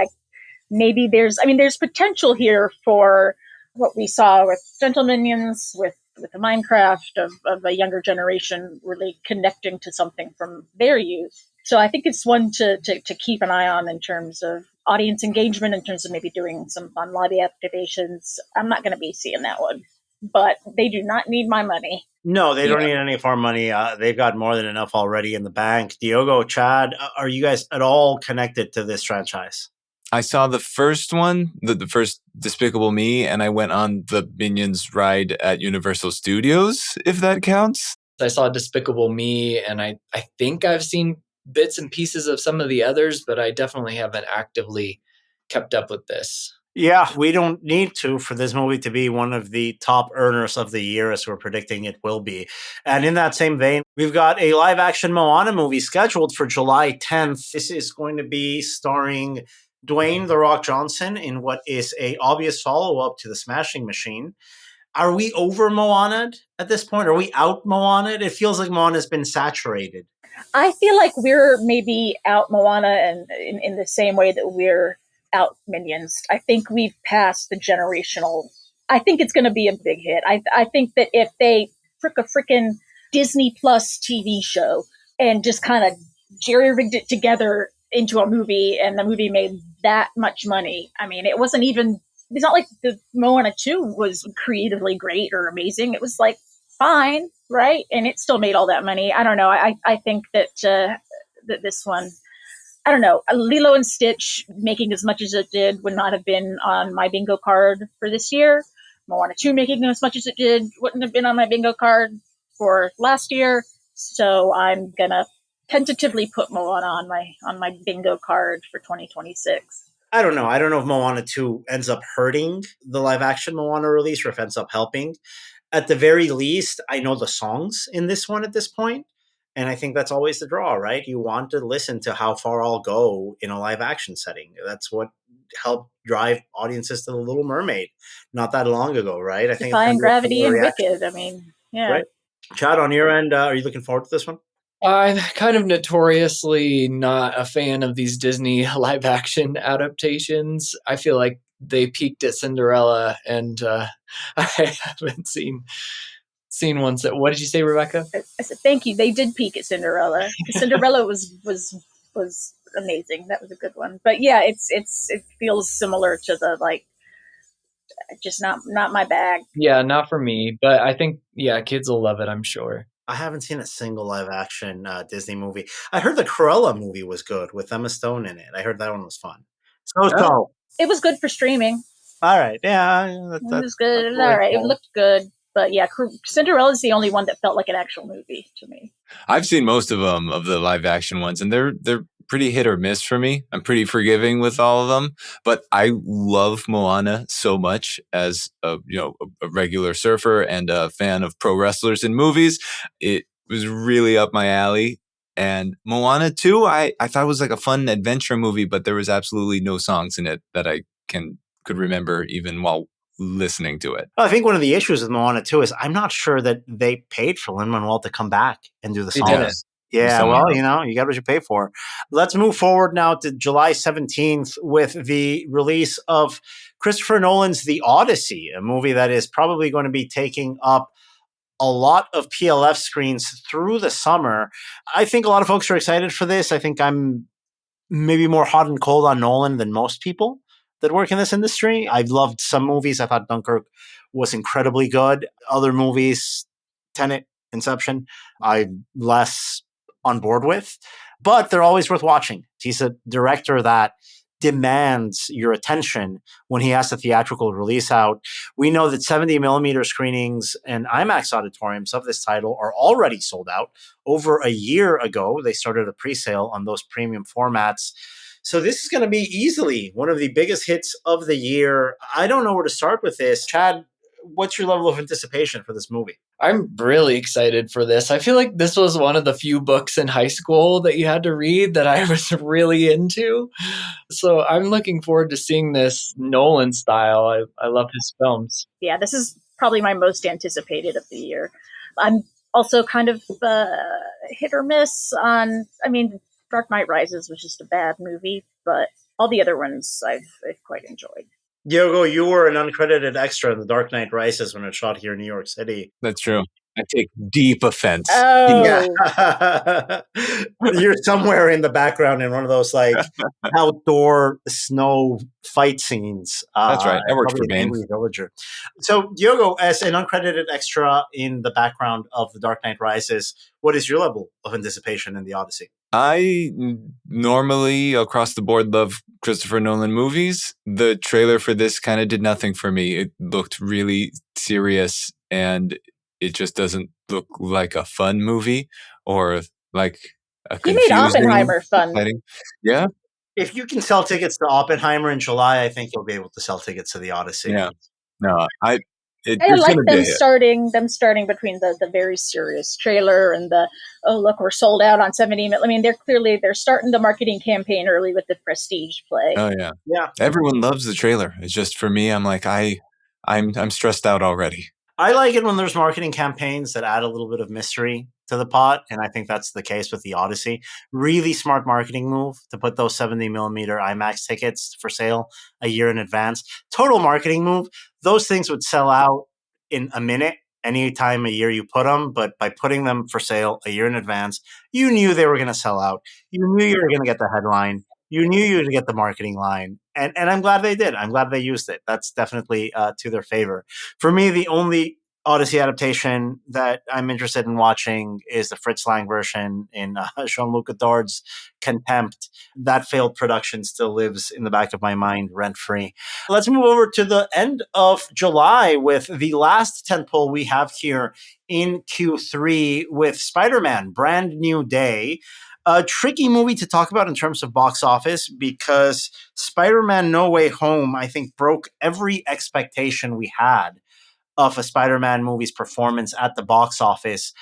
There's potential here for what we saw with Gentle Minions, with the Minecraft of a younger generation really connecting to something from their youth. So I think it's one to keep an eye on in terms of audience engagement, in terms of maybe doing some fun lobby activations. I'm not going to be seeing that one, but they do not need my money. No, they don't need any of our money. They've got more than enough already in the bank. Diogo, Chad, are you guys at all connected to this franchise? I saw the first one, the first Despicable Me, and I went on the Minions ride at Universal Studios, if that counts. I saw Despicable Me, and I think I've seen bits and pieces of some of the others, but I definitely haven't actively kept up with this. Yeah, we don't need to for this movie to be one of the top earners of the year, as we're predicting it will be. And in that same vein, we've got a live-action Moana movie scheduled for July 10th. This is going to be starring Dwayne "The Rock" Johnson in what is a obvious follow-up to The Smashing Machine. Are we over Moana at this point? Are we out Moana? It feels like Moana's been saturated. I feel like we're maybe out Moana and in the same way that we're out Minions. I think we've passed the generational. I think it's going to be a big hit. I think that if they frick a frickin' Disney Plus TV show and just kind of jerry-rigged it together into a movie, and the movie made that much money. It wasn't even, it's not like the Moana 2 was creatively great or amazing. It was like fine, right? And it still made all that money. I don't know. I think that that this one, I don't know, Lilo and Stitch making as much as it did would not have been on my bingo card for this year. Moana 2 making as much as it did wouldn't have been on my bingo card for last year. So I'm gonna tentatively put Moana on my bingo card for 2026. I don't know. I don't know if Moana 2 ends up hurting the live-action Moana release or if it ends up helping. At the very least, I know the songs in this one at this point, and I think that's always the draw, right? You want to listen to how far I'll go in a live-action setting. That's what helped drive audiences to The Little Mermaid not that long ago, right? I think Defying Gravity and Wicked. Yeah. Right. Chad, on your end, are you looking forward to this one? I'm kind of notoriously not a fan of these Disney live action adaptations. I feel like they peaked at Cinderella, and I haven't seen one. What did you say, Rebecca? I said thank you. They did peak at Cinderella. Cinderella was amazing. That was a good one. But yeah, it feels similar to the like just not my bag. Yeah, not for me, but I think kids will love it, I'm sure. I haven't seen a single live action Disney movie. I heard the Cruella movie was good with Emma Stone in it. I heard that one was fun. So. It was good for streaming. All right. Yeah. It was good. It was all right. It looked good. But yeah, Cinderella's the only one that felt like an actual movie to me. I've seen most of them, of the live action ones, and they're pretty hit or miss for me. I'm pretty forgiving with all of them, but I love Moana so much as a regular surfer and a fan of pro wrestlers in movies. It was really up my alley. And Moana 2, I thought was like a fun adventure movie, but there was absolutely no songs in it that I could remember even while listening to it. Well, I think one of the issues with Moana 2 is I'm not sure that they paid for Lin-Manuel to come back and do the songs. Yeah, well, you got what you pay for. Let's move forward now to July 17th with the release of Christopher Nolan's The Odyssey, a movie that is probably going to be taking up a lot of PLF screens through the summer. I think a lot of folks are excited for this. I think I'm maybe more hot and cold on Nolan than most people that work in this industry. I've loved some movies. I thought Dunkirk was incredibly good. Other movies, Tenet, Inception, I'm less on board with, but they're always worth watching. He's a director that demands your attention when he has a theatrical release out. We know that 70 millimeter screenings and IMAX auditoriums of this title are already sold out. Over a year ago, they started a pre-sale on those premium formats. So this is going to be easily one of the biggest hits of the year. I don't know where to start with this. Chad, what's your level of anticipation for this movie? I'm really excited for this. I feel like this was one of the few books in high school that you had to read that I was really into. So I'm looking forward to seeing this Nolan style. I love his films. Yeah, this is probably my most anticipated of the year. I'm also kind of hit or miss on, Dark Knight Rises was just a bad movie, but all the other ones I've quite enjoyed. Diogo, you were an uncredited extra in The Dark Knight Rises when it shot here in New York City. That's true. I take deep offense. Oh. Yeah. You're somewhere in the background in one of those like outdoor snow fight scenes. That's right. I worked for Bane. Angry Villager. So, Diogo, as an uncredited extra in the background of The Dark Knight Rises, what is your level of anticipation in The Odyssey? I normally, across the board, love Christopher Nolan movies. The trailer for this kind of did nothing for me. It looked really serious, and it just doesn't look like a fun movie or like a confusing... He made Oppenheimer fun. Exciting. Yeah. If you can sell tickets to Oppenheimer in July, I think you'll be able to sell tickets to The Odyssey. Yeah. No, I like them starting between the very serious trailer and the, oh, look, we're sold out on 70. I mean, they're starting the marketing campaign early with the Prestige play. Oh, yeah. Yeah. Everyone loves the trailer. It's just, for me, I'm like, I'm stressed out already. I like it when there's marketing campaigns that add a little bit of mystery to the pot, and I think that's the case with The Odyssey. Really smart marketing move to put those 70 millimeter IMAX tickets for sale a year in advance. Total marketing move. Those things would sell out in a minute any time a year you put them, but by putting them for sale a year in advance, you knew they were going to sell out. You knew you were going to get the headline. You knew you were going to get the marketing line. And I'm glad they did. I'm glad they used it. That's definitely to their favor. For me, the only Odyssey adaptation that I'm interested in watching is the Fritz Lang version in Jean-Luc Godard's Contempt. That failed production still lives in the back of my mind rent-free. Let's move over to the end of July with the last tentpole we have here in Q3 with Spider-Man, Brand New Day. A tricky movie to talk about in terms of box office because Spider-Man No Way Home, I think, broke every expectation we had of a Spider-Man movie's performance at the box office.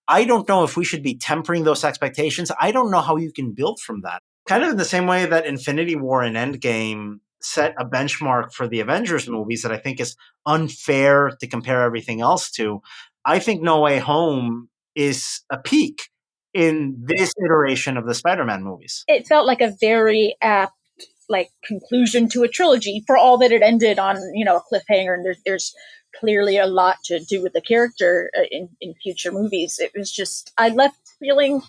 I don't know if we should be tempering those expectations. I don't know how you can build from that. Kind of in the same way that Infinity War and Endgame set a benchmark for the Avengers movies that I think is unfair to compare everything else to. I think No Way Home is a peak in this iteration of the Spider-Man movies. It felt like a very apt conclusion to a trilogy for all that it ended on, a cliffhanger, and there's clearly a lot to do with the character in future movies. It was just, I left feeling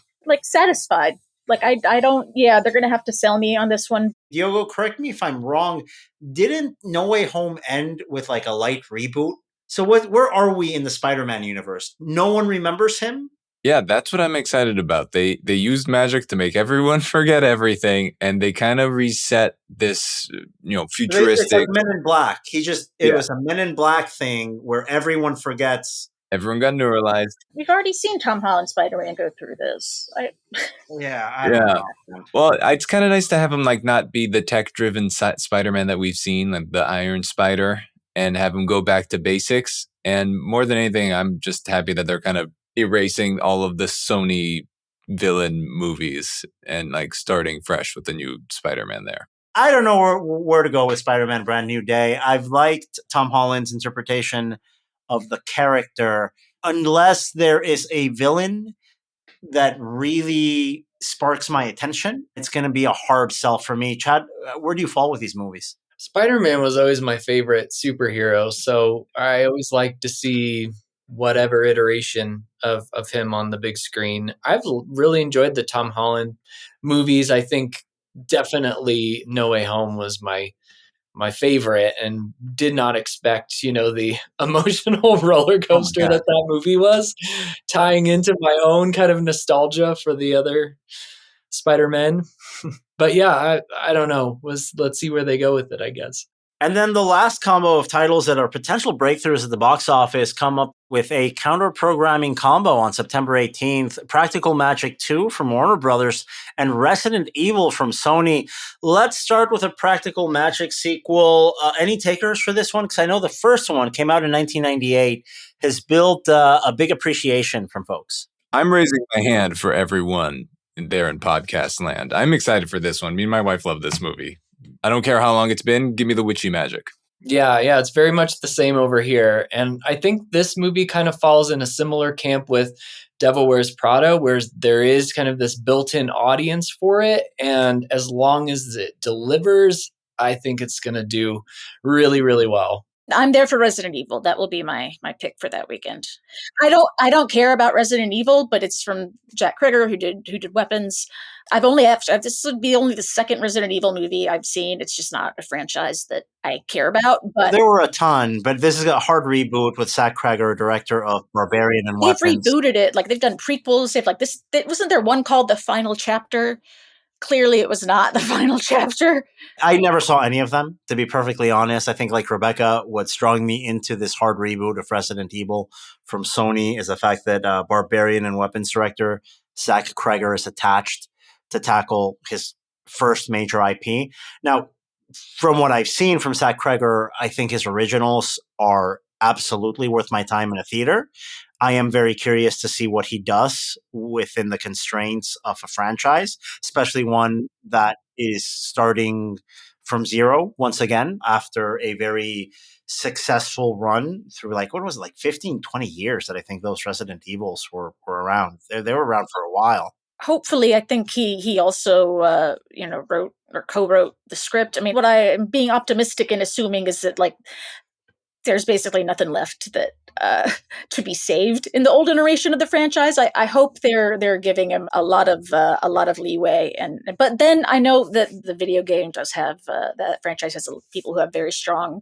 satisfied Like, I don't, yeah, they're going to have to sell me on this one. Diogo, correct me if I'm wrong. Didn't No Way Home end with like a light reboot? So where are we in the Spider-Man universe? No one remembers him? Yeah, that's what I'm excited about. They used magic to make everyone forget everything, and they kind of reset this, It's futuristic. like Men in Black. It was a Men in Black thing where everyone forgets. Everyone got neuralized. We've already seen Tom Holland Spider-Man go through this. I don't know. Well, it's kind of nice to have him like not be the tech-driven Spider-Man that we've seen, like the Iron Spider, and have him go back to basics. And more than anything, I'm just happy that they're kind of erasing all of the Sony villain movies and like starting fresh with the new Spider-Man there. I don't know where to go with Spider-Man Brand New Day. I've liked Tom Holland's interpretation of the character, unless there is a villain that really sparks my attention. It's going to be a hard sell for me. Chad, where do you fall with these movies? Spider-Man was always my favorite superhero, so I always like to see whatever iteration of him on the big screen. I've really enjoyed the Tom Holland movies. I think definitely No Way Home was my favorite, and did not expect, the emotional roller coaster that movie was, tying into my own kind of nostalgia for the other Spider-Man. But yeah, I don't know. Let's see where they go with it, I guess. And then the last combo of titles that are potential breakthroughs at the box office come up with a counter-programming combo on September 18th, Practical Magic 2 from Warner Brothers and Resident Evil from Sony. Let's start with a Practical Magic sequel. Any takers for this one? Because I know the first one came out in 1998, has built a big appreciation from folks. I'm raising my hand for everyone there in podcast land. I'm excited for this one. Me and my wife love this movie. I don't care how long it's been. Give me the witchy magic. Yeah, it's very much the same over here. And I think this movie kind of falls in a similar camp with Devil Wears Prada, where there is kind of this built-in audience for it. And as long as it delivers, I think it's going to do really, really well. I'm there for Resident Evil. That will be my pick for that weekend. I don't care about Resident Evil, but it's from Jack Krieger, who did Weapons. This would be only the second Resident Evil movie I've seen. It's just not a franchise that I care about. But there were a ton, but this is a hard reboot with Zach Krieger, director of Barbarian and Weapons. They've rebooted it. Like, they've done prequels. They've like this. Wasn't there one called The Final Chapter? Clearly, it was not the final chapter. I never saw any of them, to be perfectly honest. I think, like Rebecca, what's drawing me into this hard reboot of Resident Evil from Sony is the fact that Barbarian and Weapons director Zach Krieger is attached to tackle his first major IP. Now, from what I've seen from Zach Krieger, I think his originals are absolutely worth my time in a theater. I am very curious to see what he does within the constraints of a franchise, especially one that is starting from zero once again after a very successful run through 15, 20 years that I think those Resident Evils were around. They were around for a while. Hopefully, I think he also wrote or co-wrote the script. I mean, what I am being optimistic and assuming is that there's basically nothing left that to be saved in the old iteration of the franchise. I hope they're giving him a lot of leeway, but then I know that the video game does have that franchise has people who have very strong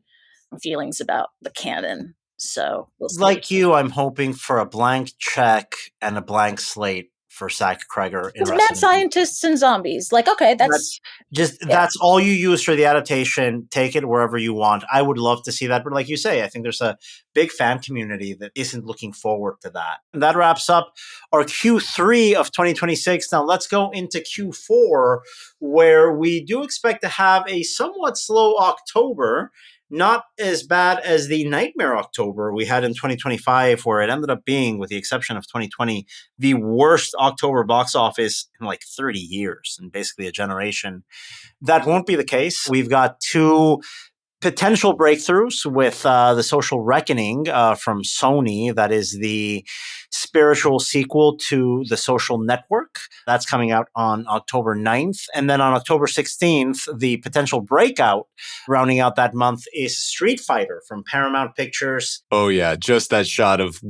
feelings about the canon. So we'll see. Like you, I'm hoping for a blank check and a blank slate for Zach Krieger. It's mad scientists and zombies. Okay, that's all you use for the adaptation. Take it wherever you want. I would love to see that, but like you say, I think there's a big fan community that isn't looking forward to that. And that wraps up our Q3 of 2026. Now let's go into Q4, where we do expect to have a somewhat slow October. Not as bad as the Nightmare October we had in 2025, where it ended up being, with the exception of 2020, the worst October box office in 30 years and basically a generation. That won't be the case. We've got two potential breakthroughs with The Social Reckoning from Sony. That is the spiritual sequel to The Social Network. That's coming out on October 9th. And then on October 16th, the potential breakout rounding out that month is Street Fighter from Paramount Pictures. Oh, yeah. Just that shot of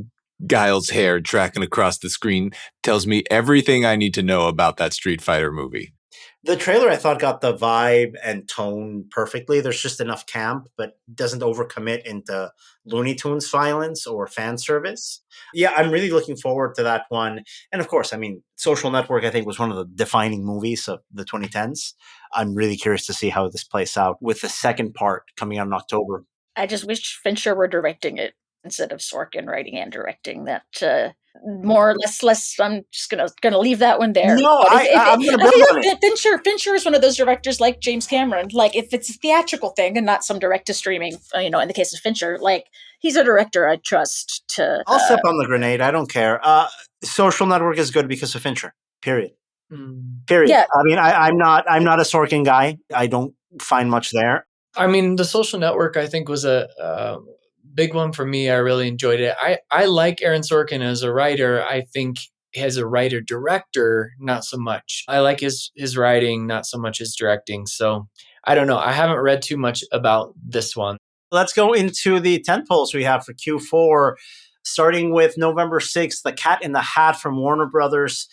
Guile's hair tracking across the screen tells me everything I need to know about that Street Fighter movie. The trailer, I thought, got the vibe and tone perfectly. There's just enough camp, but doesn't overcommit into Looney Tunes violence or fan service. Yeah, I'm really looking forward to that one. And of course, I mean, Social Network, I think, was one of the defining movies of the 2010s. I'm really curious to see how this plays out with the second part coming out in October. I just wish Fincher were directing it instead of Sorkin writing and directing. That more or less. I'm just gonna leave that one there. No, But I'm going to I build feel on like Fincher is one of those directors like James Cameron. Like if it's a theatrical thing and not some direct to streaming, in the case of Fincher, like he's a director I trust to. I'll step on the grenade. I don't care. Social Network is good because of Fincher. Period. Period. Yeah. I mean, I'm not a Sorkin guy. I don't find much there. I mean, The Social Network, I think, was a big one for me. I really enjoyed it. I like Aaron Sorkin as a writer. I think as a writer-director, not so much. I like his writing, not so much his directing. So I don't know. I haven't read too much about this one. Let's go into the tentpoles we have for Q4, starting with November 6th, The Cat in the Hat from Warner Brothers.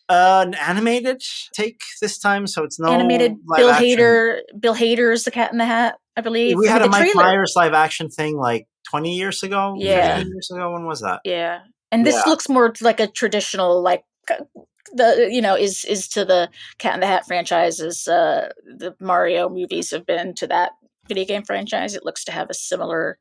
An animated take this time, so it's no animated live Bill action. Hader's The Cat in the Hat, I believe. We had a Mike trailer. Myers live action thing like 20 years ago, Yeah. 15 years ago. When was that? Yeah. And this looks more like a traditional, like is to the Cat in the Hat franchise as the Mario movies have been to that video game franchise. It looks to have a similar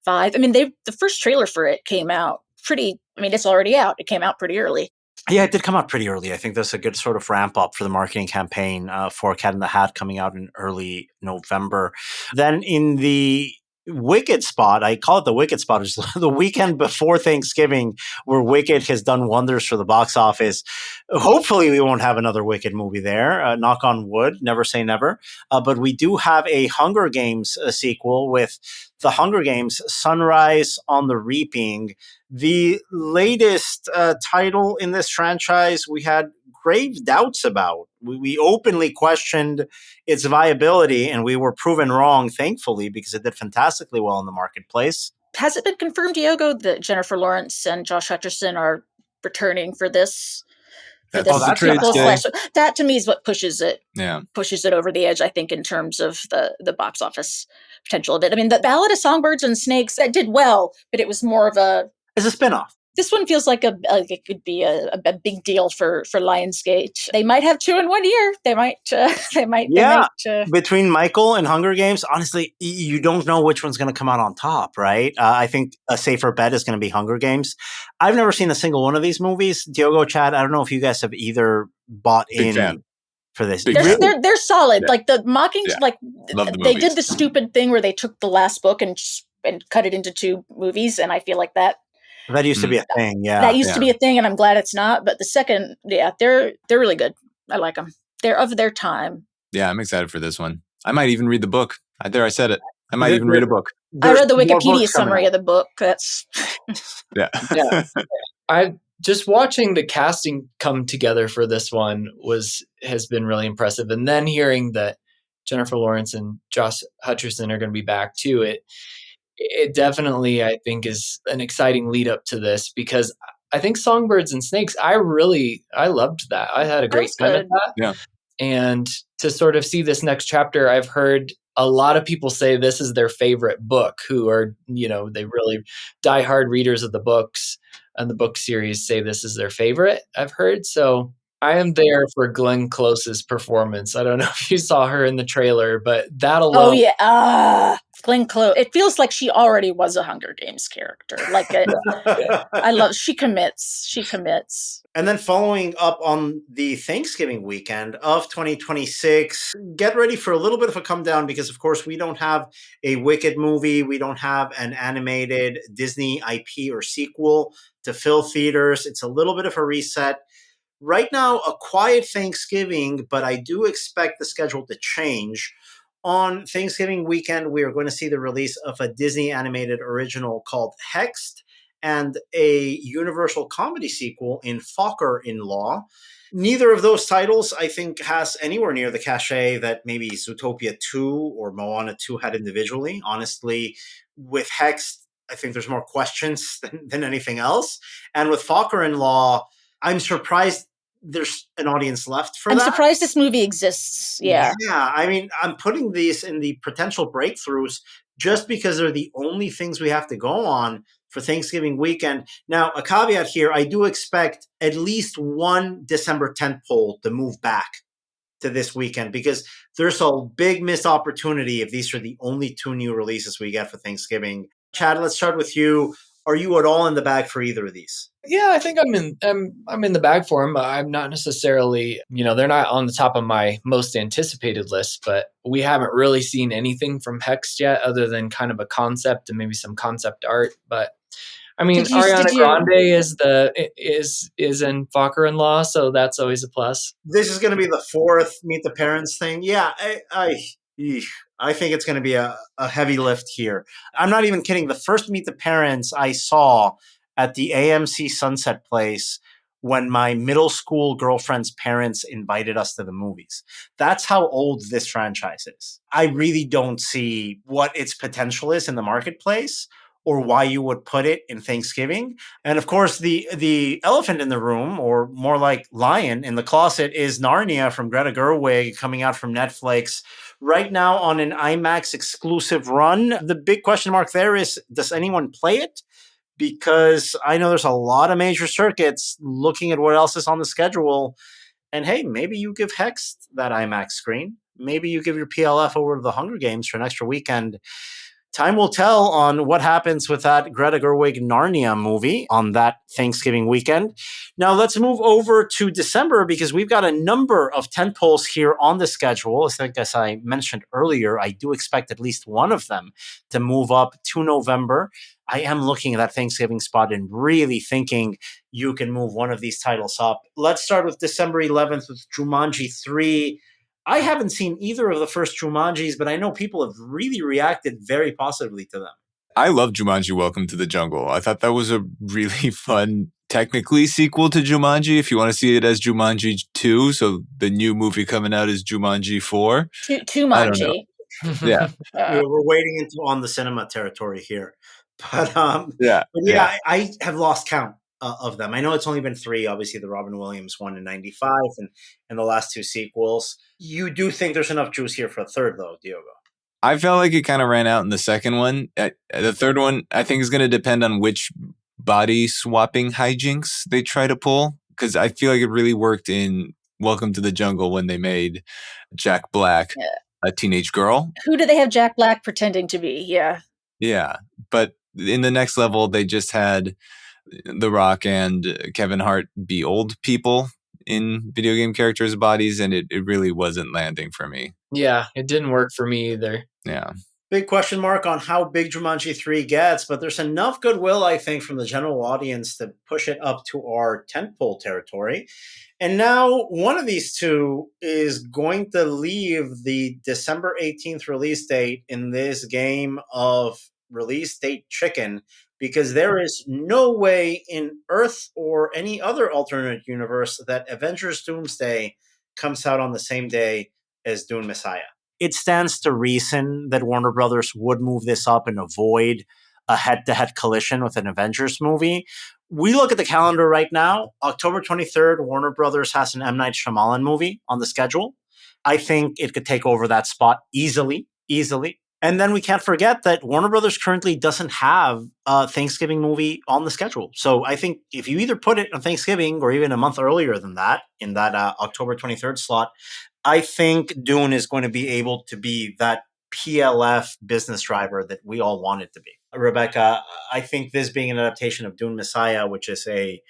vibe. I mean, the first trailer for it came out it's already out. It came out pretty early. Yeah, it did come out pretty early. I think that's a good sort of ramp up for the marketing campaign for Cat in the Hat coming out in early November. Then in the Wicked spot, I call it the Wicked spot, is the weekend before Thanksgiving, where Wicked has done wonders for the box office. Hopefully we won't have another Wicked movie there. Knock on wood, never say never. But we do have a Hunger Games sequel with The Hunger Games, Sunrise on the Reaping. The latest title in this franchise we had grave doubts about. We openly questioned its viability, and we were proven wrong, thankfully, because it did fantastically well in the marketplace. Has it been confirmed, Diogo, that Jennifer Lawrence and Josh Hutcherson are returning for this? That's the trade day. That to me is what pushes it. Yeah, pushes it over the edge, I think, in terms of the box office potential of it. I mean, the Ballad of Songbirds and Snakes, that did well, but it was more of as a spinoff. This one feels like it could be a big deal for Lionsgate. They might have two in 1 year. They might. Between Michael and Hunger Games, honestly, you don't know which one's going to come out on top, right? I think a safer bet is going to be Hunger Games. I've never seen a single one of these movies. Diogo, Chad, I don't know if you guys have either bought Big fan. For this. They're solid. Yeah. Like the Mocking, like they did the movies. Stupid thing where they took the last book and cut it into two movies, and I feel like that used to be a thing. Yeah, that used to be a thing, and I'm glad it's not. But the second, they're really good. I like them. They're of their time. Yeah, I'm excited for this one. I might even read the book. I said it. I might even read a book. I read the Wikipedia summary of the book. That's yeah. I just watching the casting come together for this one has been really impressive, and then hearing that Jennifer Lawrence and Josh Hutcherson are going to be back too. It definitely, I think, is an exciting lead up to this, because I think Songbirds and Snakes, I loved that. I had a great time at that. Yeah. And to sort of see this next chapter, I've heard a lot of people say this is their favorite book, who are, they really diehard readers of the books and the book series say this is their favorite, I've heard. So I am there for Glenn Close's performance. I don't know if you saw her in the trailer, but that alone. Oh, yeah. Glenn Close. It feels like she already was a Hunger Games character. I love, she commits. And then following up on the Thanksgiving weekend of 2026, get ready for a little bit of a come down, because of course we don't have a Wicked movie. We don't have an animated Disney IP or sequel to fill theaters. It's a little bit of a reset. Right now, a quiet Thanksgiving, but I do expect the schedule to change. On Thanksgiving weekend, we are going to see the release of a Disney animated original called Hexed and a Universal comedy sequel in Focker-in-Law. Neither of those titles, I think, has anywhere near the cachet that maybe Zootopia 2 or Moana 2 had individually. Honestly, with Hexed, I think there's more questions than anything else. And with Father-in-Law, I'm surprised there's an audience left for I'm that. surprised this movie exists. Yeah. Yeah. I mean, I'm putting these in the potential breakthroughs just because they're the only things we have to go on for Thanksgiving weekend. Now, a caveat here, I do expect at least one December 10th poll to move back to this weekend because there's a big missed opportunity if these are the only two new releases we get for Thanksgiving. Chad, let's start with you. Are you at all in the bag for either of these? Yeah, I think I'm in the bag for them. I'm not necessarily, they're not on the top of my most anticipated list, but we haven't really seen anything from Hex yet other than kind of a concept and maybe some concept art. But I mean, Ariana Grande is in Father-in-Law, so that's always a plus. This is going to be the fourth Meet the Parents thing. Yeah, I think it's going to be a heavy lift here. I'm not even kidding. The first Meet the Parents I saw at the AMC Sunset Place when my middle school girlfriend's parents invited us to the movies. That's how old this franchise is. I really don't see what its potential is in the marketplace or why you would put it in Thanksgiving. And of course, the elephant in the room, or more like lion in the closet, is Narnia from Greta Gerwig coming out from Netflix right now on an IMAX exclusive run. The big question mark there is, does anyone play it? Because I know there's a lot of major circuits looking at what else is on the schedule. And hey, maybe you give Hex that IMAX screen. Maybe you give your PLF over to the Hunger Games for an extra weekend. Time will tell on what happens with that Greta Gerwig Narnia movie on that Thanksgiving weekend. Now let's move over to December because we've got a number of tentpoles here on the schedule. As I mentioned earlier, I do expect at least one of them to move up to November. I am looking at that Thanksgiving spot and really thinking you can move one of these titles up. Let's start with December 11th with Jumanji 3. I haven't seen either of the first Jumanjis, but I know people have really reacted very positively to them. I love Jumanji Welcome to the Jungle. I thought that was a really fun, technically sequel to Jumanji, if you want to see it as Jumanji 2. So the new movie coming out is Jumanji 4. Jumanji. Yeah. We're wading into on the cinema territory here. But Yeah. I have lost count of them. I know it's only been 3, obviously the Robin Williams one in 95 and the last 2 sequels. You do think there's enough juice here for a third, though, Diogo? I felt like it kind of ran out in the second one. The third one, I think, is going to depend on which body swapping hijinks they try to pull, because I feel like it really worked in Welcome to the Jungle when they made Jack Black a teenage girl. Who do they have Jack Black pretending to be? Yeah. Yeah. But in the next level, they just had The Rock and Kevin Hart be old people in video game characters' bodies, and it really wasn't landing for me. Yeah, it didn't work for me either. Yeah. Big question mark on how big Jumanji 3 gets, but there's enough goodwill, I think, from the general audience to push it up to our tentpole territory. And now one of these two is going to leave the December 18th release date in this game of release date chicken, because there is no way in Earth or any other alternate universe that Avengers Doomsday comes out on the same day as Dune Messiah. It stands to reason that Warner Brothers would move this up and avoid a head-to-head collision with an Avengers movie. We look at the calendar right now. October 23rd, Warner Brothers has an M. Night Shyamalan movie on the schedule. I think it could take over that spot easily. And then we can't forget that Warner Brothers currently doesn't have a Thanksgiving movie on the schedule. So I think if you either put it on Thanksgiving or even a month earlier than that, in that October 23rd slot, I think Dune is going to be able to be that PLF business driver that we all want it to be. Rebecca, I think this being an adaptation of Dune Messiah, which is a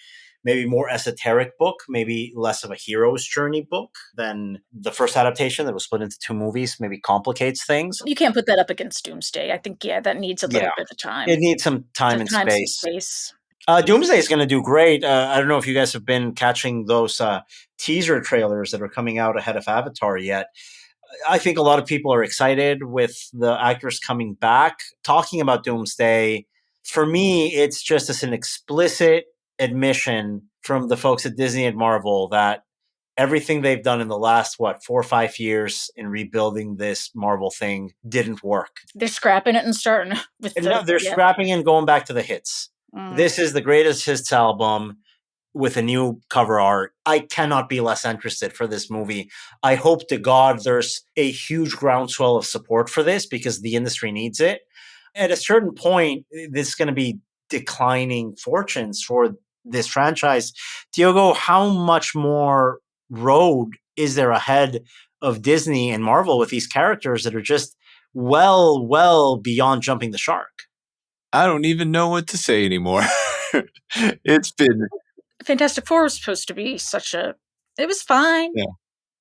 maybe more esoteric book, maybe less of a hero's journey book than the first adaptation that was split into 2 movies, maybe complicates things. You can't put that up against Doomsday. I think, that needs a little bit of time. It needs some time and space. Doomsday is going to do great. I don't know if you guys have been catching those teaser trailers that are coming out ahead of Avatar yet. I think a lot of people are excited with the actors coming back. Talking about Doomsday, for me, it's just as an explicit admission from the folks at Disney and Marvel that everything they've done in the last, 4 or 5 years in rebuilding this Marvel thing didn't work. They're scrapping it and starting with And no, they're scrapping and going back to the hits. This is the greatest hits album with a new cover art. I cannot be less interested for this movie. I hope to God there's a huge groundswell of support for this because the industry needs it. At a certain point, this is going to be declining fortunes for this franchise. Diogo, how much more road is there ahead of Disney and Marvel with these characters that are just well beyond jumping the shark? I don't even know what to say anymore. It's been... Fantastic Four was supposed to be it was fine.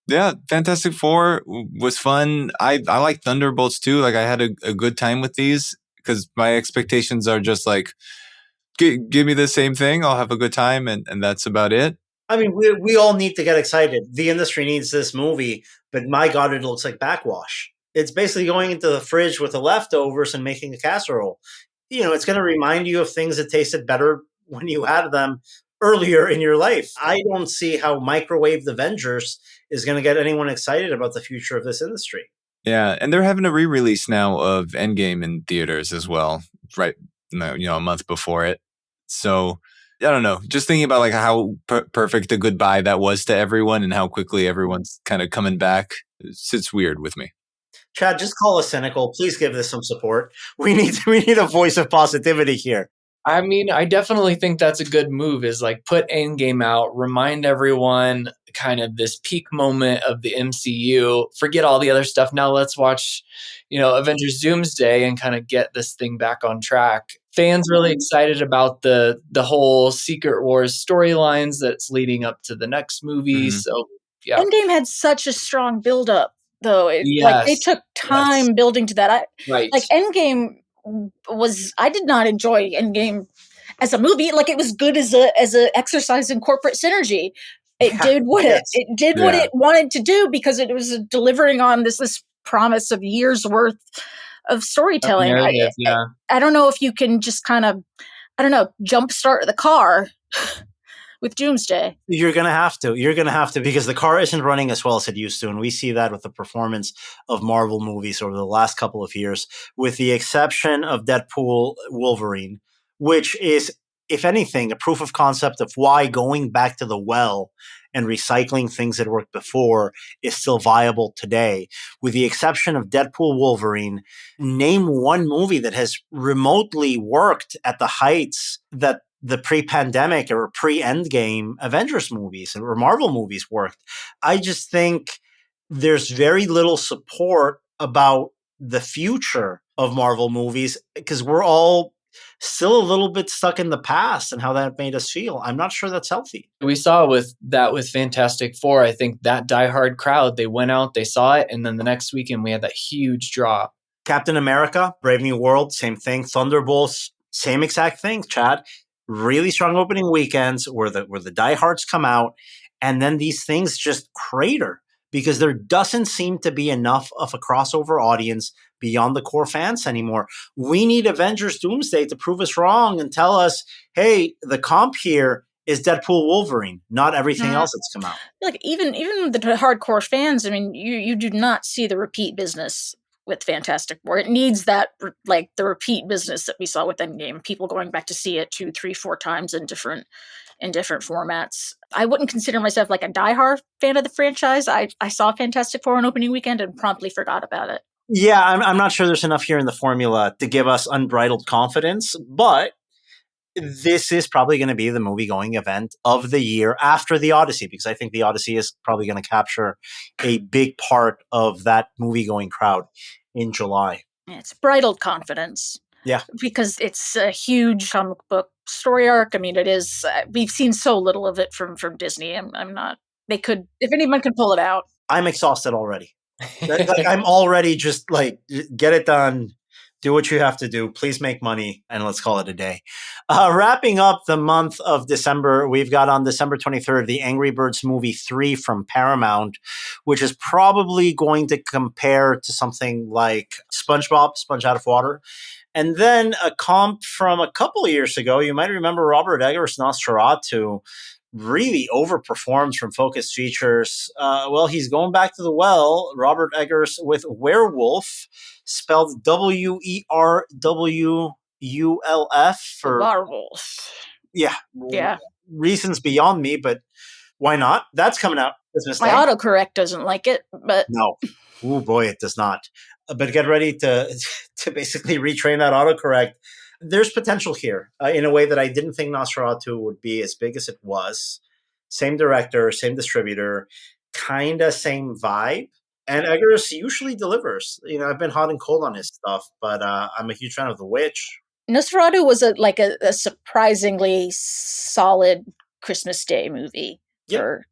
Yeah, Fantastic Four was fun. I like Thunderbolts too. Like I had a good time with these because my expectations are just like, give me the same thing. I'll have a good time. And that's about it. I mean, we all need to get excited. The industry needs this movie, but my God, it looks like backwash. It's basically going into the fridge with the leftovers and making a casserole. It's going to remind you of things that tasted better when you had them earlier in your life. I don't see how microwaved Avengers is going to get anyone excited about the future of this industry. Yeah, and they're having a re-release now of Endgame in theaters as well, right? A month before it. So I don't know. Just thinking about like how perfect a goodbye that was to everyone and how quickly everyone's kind of coming back. It's weird with me. Chad, just call us cynical. Please give this some support. We need a voice of positivity here. I mean, I definitely think that's a good move, is like put Endgame out, remind everyone kind of this peak moment of the MCU, forget all the other stuff. Now let's watch, Avengers Doomsday and kind of get this thing back on track. Fans really excited about the whole Secret Wars storylines that's leading up to the next movie. Mm-hmm. So, yeah. Endgame had such a strong buildup, though. Like they took time building to that. Like Endgame I did not enjoy Endgame as a movie. Like it was good as a exercise in corporate synergy. It did what what it wanted to do because it was delivering on this promise of years worth of storytelling. I don't know if you can just kind of, jumpstart the car with Doomsday. You're going to have to because the car isn't running as well as it used to. And we see that with the performance of Marvel movies over the last couple of years, with the exception of Deadpool Wolverine, which is, if anything, a proof of concept of why going back to the well and recycling things that worked before is still viable today. With the exception of Deadpool Wolverine, name one movie that has remotely worked at the heights that the pre-pandemic or pre-Endgame Avengers movies or Marvel movies worked. I just think there's very little support about the future of Marvel movies because we're all still a little bit stuck in the past and how that made us feel. I'm not sure that's healthy. We saw with Fantastic Four, I think that diehard crowd, they went out, they saw it, and then the next weekend we had that huge drop. Captain America, Brave New World, same thing. Thunderbolts, same exact thing, Chad. Really strong opening weekends where the diehards come out, and then these things just crater because there doesn't seem to be enough of a crossover audience beyond the core fans anymore. We need Avengers Doomsday to prove us wrong and tell us, hey, the comp here is Deadpool Wolverine, not everything else that's come out. Like even the hardcore fans, I mean, you do not see the repeat business with Fantastic Four. It needs that, like the repeat business that we saw with Endgame, people going back to see it 2, 3, 4 times in different formats. I wouldn't consider myself like a diehard fan of the franchise. I saw Fantastic Four on opening weekend and promptly forgot about it. Yeah, I'm not sure there's enough here in the formula to give us unbridled confidence, but this is probably going to be the movie-going event of the year after the Odyssey, because I think the Odyssey is probably going to capture a big part of that movie-going crowd in July. It's bridled confidence. Yeah. Because it's a huge comic book story arc. I mean, it is. We've seen so little of it from Disney. I'm not. They could, if anyone can pull it out. I'm exhausted already. I'm already just like, get it done. Do what you have to do. Please make money, and let's call it a day. Wrapping up the month of December, we've got on December 23rd, the Angry Birds movie 3 from Paramount, which is probably going to compare to something like SpongeBob, Sponge Out of Water. And then a comp from a couple of years ago, you might remember Robert Eggers' Nosferatu really overperforms from Focus Features. Well, he's going back to the well. Robert Eggers with Werewolf, spelled WERWULF for Werewolf. yeah, Yeah. reasons beyond me, but why not? That's coming out Christmas Day. My autocorrect doesn't like it, but No. Oh boy, it does not. But get ready to basically retrain that autocorrect. There's potential here in a way that I didn't think Nosferatu would be as big as it was. Same director, same distributor, kind of same vibe. And Eggers usually delivers. You know, I've been hot and cold on his stuff, but I'm a huge fan of The Witch. Nosferatu was a surprisingly solid Christmas Day movie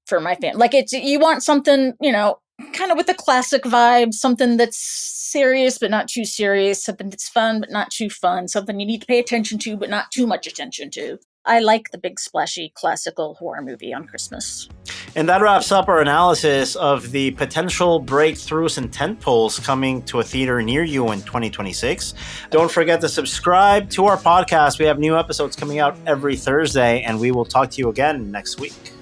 for my fan. Like, it's, you want something, you know, kind of with a classic vibe, something that's serious but not too serious, something that's fun but not too fun, something you need to pay attention to but not too much attention to. I like the big splashy classical horror movie on Christmas. And that wraps up our analysis of the potential breakthroughs and tentpoles coming to a theater near you in 2026. Don't forget to subscribe to our podcast. We have new episodes coming out every Thursday, and we will talk to you again next week.